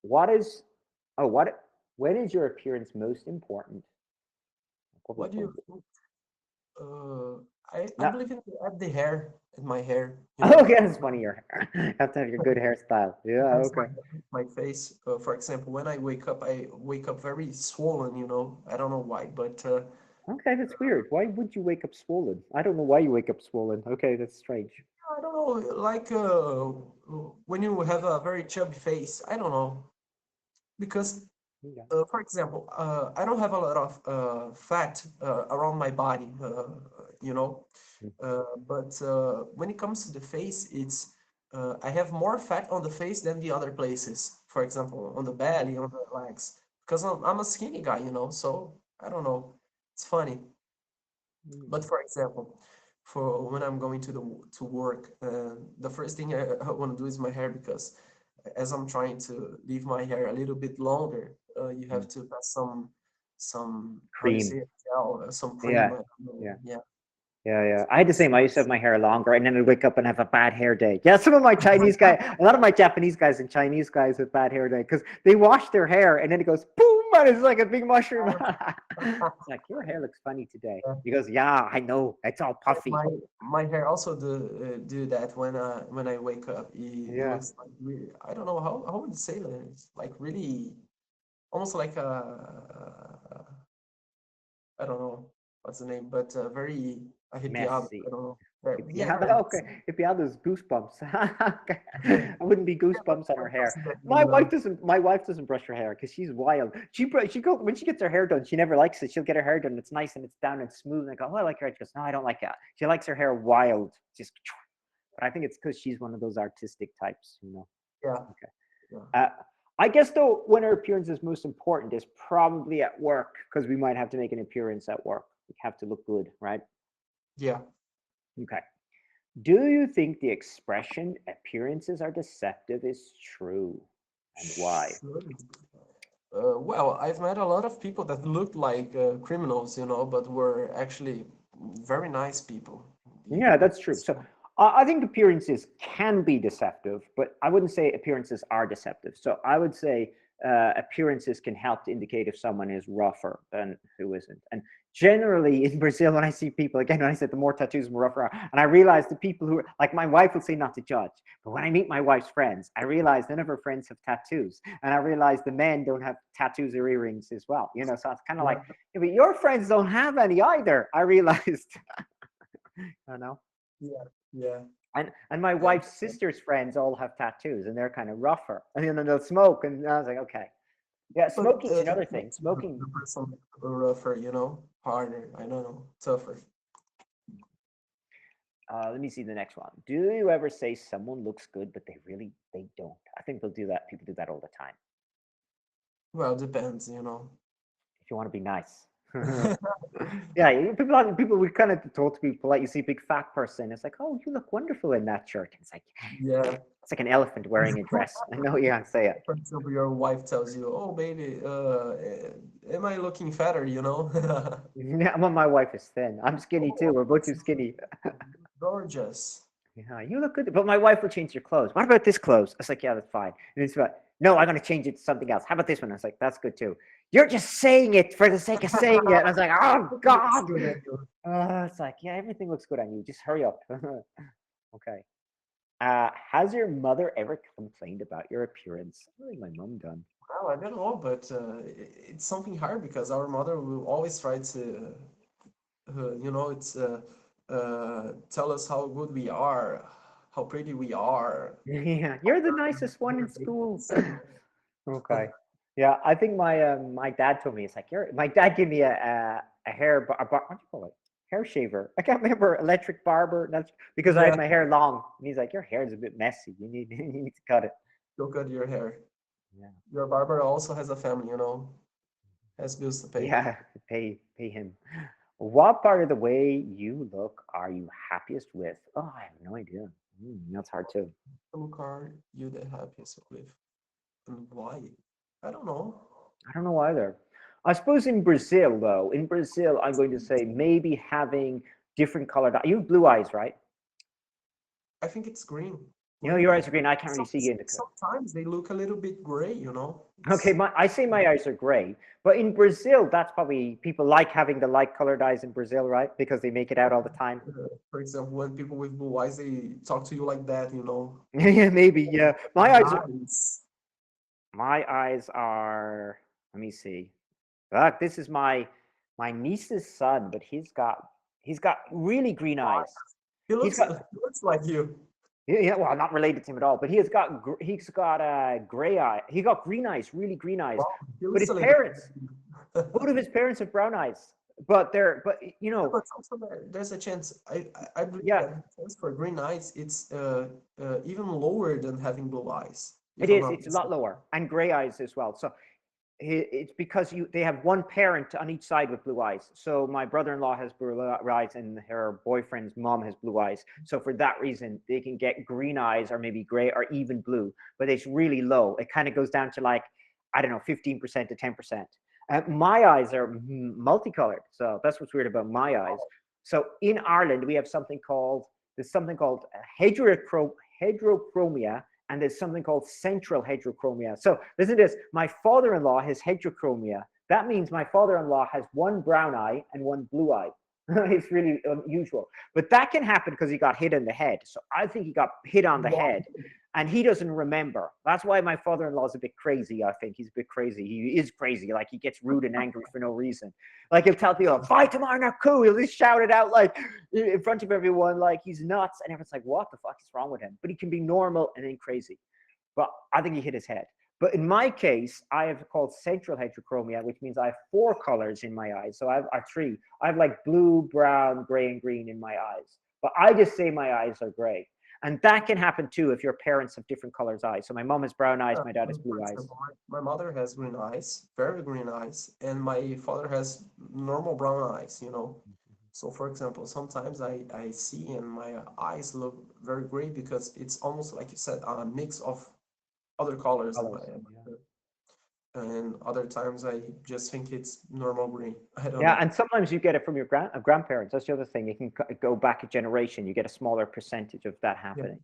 What is? Oh, what? When is your appearance most important? what do you think? Uh, I No. believe at the hair, at my hair. You know, Okay, that's funny. You have to have your good hairstyle. Yeah. depends Okay. my face. For example, when I wake up very swollen. You know, I don't know why, but Okay, that's weird. Why would you wake up swollen? I don't know why you wake up swollen. Okay, that's strange. I don't know, like when you have a very chubby face. I don't know because, Yeah. for example, I don't have a lot of fat around my body, you know. But when it comes to the face, it's I have more fat on the face than the other places. For example, on the belly, on the legs, because I'm a skinny guy, you know. So I don't know. It's funny. But Mm. for example, for when I'm going to to work, the first thing I want to do is my hair because as I'm trying to leave my hair a little bit longer, you Mm. have to pass some how do you say Cream. it? Gel, some cream. Yeah. I don't know. Yeah. Yeah. Yeah, yeah. I had the same. I used to have my hair longer, and then I'd wake up and have a bad hair day. Yeah, some of my Chinese guys, a lot of my Japanese guys and Chinese guys have bad hair day because they wash their hair, and then it goes boom, and it's like a big mushroom. It's like your hair looks funny today. Yeah. He goes, yeah, I know, it's all puffy. My hair also do that when I wake up. It Yeah. looks like really, I don't know how would you say that? It's like really almost like a I don't know what's the name, but very arrepiado. I Messy. don't know. Very, yeah, Yeah, very okay. If you had those goosebumps, I wouldn't be yeah, but goosebumps on her that hair. doesn't that My you wife know. doesn't. My wife doesn't brush her hair because she's wild. She go when she gets her hair done. She never likes it. She'll get her hair done. It's nice and it's down and smooth. And I go, oh, I like her hair. She goes, no, I don't like it. She likes her hair wild. Just, but I think it's because she's one of those artistic types. Yeah, Okay. yeah, Uh, I guess though, when her appearance is most important is probably at work because we might have to make an appearance at work. We have to look good, right? yeah. Okay. Do you think the expression appearances are deceptive is true? And why? Sure. Well, I've met a lot of people that looked like criminals, you know, but were actually very nice people. Yeah, that's true. So I think appearances can be deceptive, but I wouldn't say appearances are deceptive. So I would say appearances can help to indicate if someone is rougher than who isn't. And generally in Brazil, when I see people, again, when I said the more tattoos, the more rougher, and I realize the people who are like my wife will say not to judge, but when I meet my wife's friends, I realize none of her friends have tattoos, and I realize the men don't have tattoos or earrings as well. So it's kind of like, Yeah, yeah, but your friends don't have any either. I realized, I know. yeah, yeah. And my Yeah. wife's sister's friends all have tattoos, and they're kind of rougher. And then they'll smoke, and I was like, okay, yeah, But smoking's it another thing. makes Smoking, the person rougher, you know, harder. I don't know, tougher. let me see the next one. Do you ever say someone looks good, but they don't? I think they'll do that. People do that all the time. Well, depends, you know. If you want to be nice. Yeah, people we kind of told to be polite. You see a big fat person, it's like, oh, you look wonderful in that shirt. Yeah. It's like an elephant wearing a dress. I know you can't say it. For example, your wife tells you, "Oh, baby, am I looking fatter?" You know. Yeah, well, my wife is thin. I'm skinny too. Oh, We're both too skinny. gorgeous. Yeah, you look good, but my wife will change your clothes. What about this clothes? I was like, yeah, that's fine. And it's about, no, I'm gonna change it to something else. How about this one? I was like, that's good too. You're just saying it for the sake of saying it. And I was like, oh Looks God. good at you. It's like, yeah, everything looks good on you. Just hurry up. Okay. Has your mother ever complained about your appearance? I don't think my mom done. Well, I don't know, but it's something hard because our mother will always try to, you know, it's tell us how good we are, how pretty we are. Yeah, you're the nicest one in school. Okay. Yeah, I think my dad told me it's like my dad gave me a hair what do you call it? Hair shaver. I can't remember electric barber. That's because I had Yeah, my hair long. And he's like, your hair is a bit messy. You need to cut it. go cut your hair. Yeah. Your barber also has a family, you know, has bills to pay. Yeah, pay him. What part of the way you look are you happiest with? Oh, I have no idea. That's hard too. Some car you the happiest with, and why? I don't know. I don't know either. I suppose in Brazil, though, in Brazil, I'm going to say maybe having different colored. You have blue eyes, right? I think it's green. Your Green. eyes are green. I can't really Some, see you in the. sometimes they look a little bit gray, you know. Okay, I say my eyes are gray, but in Brazil, that's probably people like having the light colored eyes in Brazil, right? Because they make it out all the time. For example, when people with blue eyes they talk to you like that, you know. Yeah, maybe. Yeah, Nice. my eyes are. Let me see. Look, this is my my niece's son, but he's got really green Wow. eyes. He He's looks got he looks like you. yeah, well, not related to him at all, but he's got gray eye. He got green eyes, really green eyes. Wow, he But looks his a little parents, bit. both of his parents have brown eyes. But you know, But also there's a chance. I believe yeah, that the chance for green eyes it's even lower than having blue eyes, it if I'm is. not It's a lot mistaken. lower, and gray eyes as well. So it's because they have one parent on each side with blue eyes. So my brother-in-law has blue eyes, and her boyfriend's mom has blue eyes. So for that reason, they can get green eyes, or maybe gray, or even blue. But it's really low. It kind of goes down to like, I don't know, 15% to 10%. My eyes are multicolored, so that's what's weird about my eyes. So in Ireland, we have something called heterochromia, and there's something called central heterochromia. So listen to this. My father-in-law has heterochromia. That means my father-in-law has one brown eye and one blue eye. It's really unusual. But that can happen because he got hit in the head. So I think he got hit on the Wow. head and he doesn't remember. That's why my father-in-law is a bit crazy. I think he's a bit crazy. He is crazy. Like he gets rude and angry for no reason. Like he'll tell people, "Fight tomorrow, not cool." He'll just shout it out like in front of everyone, like he's nuts, and everyone's like, "What the fuck is wrong with him?" But he can be normal and then crazy. But I think he hit his head. But in my case, I have called central heterochromia, which means I have four colors in my eyes. So I have three. I have like blue, brown, gray, and green in my eyes. But I just say my eyes are gray. And that can happen too if your parents have different colors eyes. So my mom has brown eyes, my dad has For blue eyes. example, my mother has green eyes, very green eyes, and my father has normal brown eyes, you know. So, for example, sometimes I see and my eyes look very gray because it's almost like you said, a mix of other colors in Colors. my Yeah. and other times I just think it's normal green. I don't Yeah, know. and sometimes you get it from your grandparents. That's the other thing. It can go back a generation. You get a smaller percentage of that Yeah. happening.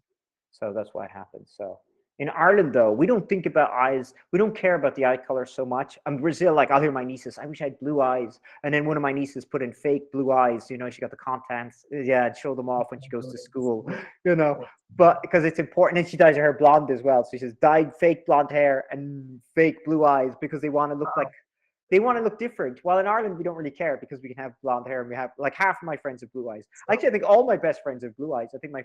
So that's why it happens. So in Ireland, though, we don't think about eyes. We don't care about the eye color so much. In Brazil, like I'll hear my nieces, "I wish I had blue eyes." And then one of my nieces put in fake blue eyes. She got the contacts. Yeah, and show them off when she goes to school. You know, but because it's important, and she dyes her hair blonde as well. So she's dyed fake blonde hair and fake blue eyes because they want to look different. While in Ireland, we don't really care because we can have blonde hair and we have like half of my friends have blue eyes. So Actually, I think all my best friends have blue eyes. I think my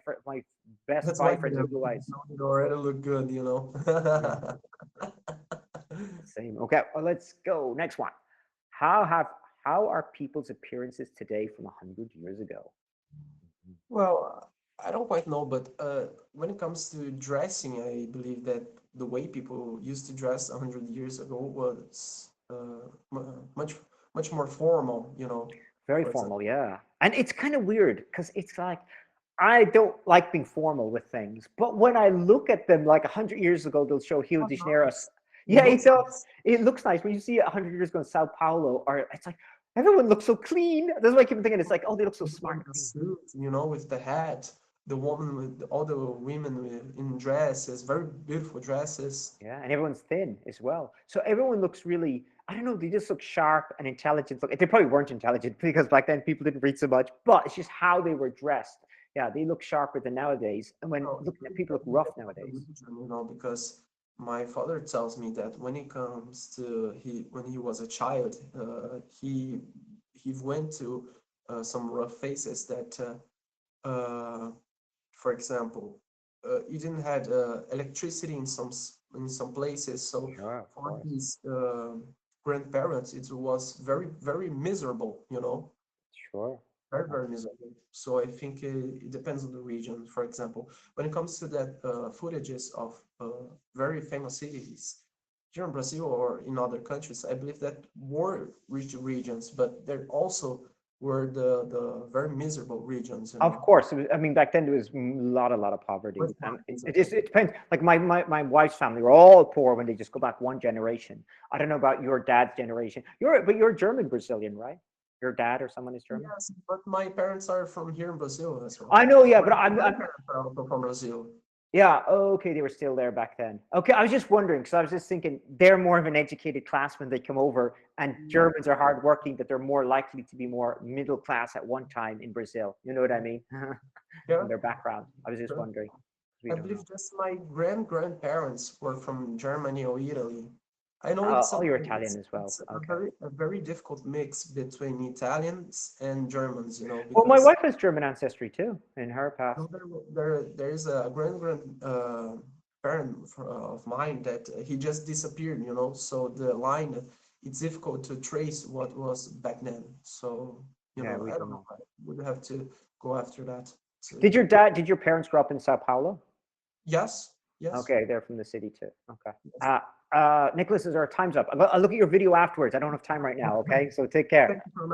best that's why five friends have blue eyes. you already look good, you know. Yeah, same. Okay, well, let's go. Next one. How have how are people's appearances today from 100 years ago? Well, I don't quite know, but when it comes to dressing, I believe that the way people used to dress 100 years ago was much more formal, you know, Very for example. formal, yeah. And it's kind of weird because it's like I don't like being formal with things, but when I look at them like 100 years ago, they'll show Rio Oh, de Janeiro. nice. It Yeah, it looks does. nice. It looks nice when you see it 100 years ago in Sao Paulo, or it's like everyone looks so clean. That's why I keep thinking it's like, oh, they look so People smart in and the clean. suit, you know, with the hat, the woman with all the women in dresses, very beautiful dresses. Yeah, and everyone's thin as well. So everyone looks really, I don't know, they just look sharp and intelligent. Look, they probably weren't intelligent because back then people didn't read so much, but it's just how they were dressed. Yeah, they look sharper than nowadays. And when No, it looking at really people look rough depends on the nowadays. region, you know, because my father tells me that when it comes to when he was a child, he went to some rough phases that, for example, he didn't had electricity in in some places, so Sure, of for course. his grandparents, it was very miserable, you know. Sure. Very miserable. So I think it depends on the region. For example, when it comes to that footages of very famous cities here in Brazil or in other countries, I believe that were rich regions, but there also were the very miserable regions, you Of know. course. I mean, back then there was a lot of Much poverty. more, And exactly. it depends. Like my wife's family were all poor when they just go back one generation. I don't know about your dad's generation. But you're German Brazilian, right? Your dad or someone is German? Yes, but my parents are from here in Brazil as well. I know, yeah, My but grandparents are also from Brazil. yeah, okay, they were still there back then. Okay, I was just wondering because I was just thinking they're more of an educated class when they come over, and Germans are hardworking, that they're more likely to be more middle class at one time in Brazil. You know what I mean? Yeah, From their background. I was just sure. wondering. We I don't believe know. just my grandparents were from Germany or Italy. I know it's Oh, you're something, Italian as well. it's Okay. a very difficult mix between Italians and Germans, you know, Well, my because wife has German ancestry too in her past. no, there is a parent of mine that he just disappeared, you know, so the line, it's difficult to trace what was back then. So, you Yeah, know, we I don't don't know, know. I would have to go after that. So, Did your parents grow up in Sao Paulo? yes, yes, Okay, they're from the city too. Okay. yes. Nicholas, is our time's up. I'll look at your video afterwards. I don't have time right now. Okay, so take care. Thank you for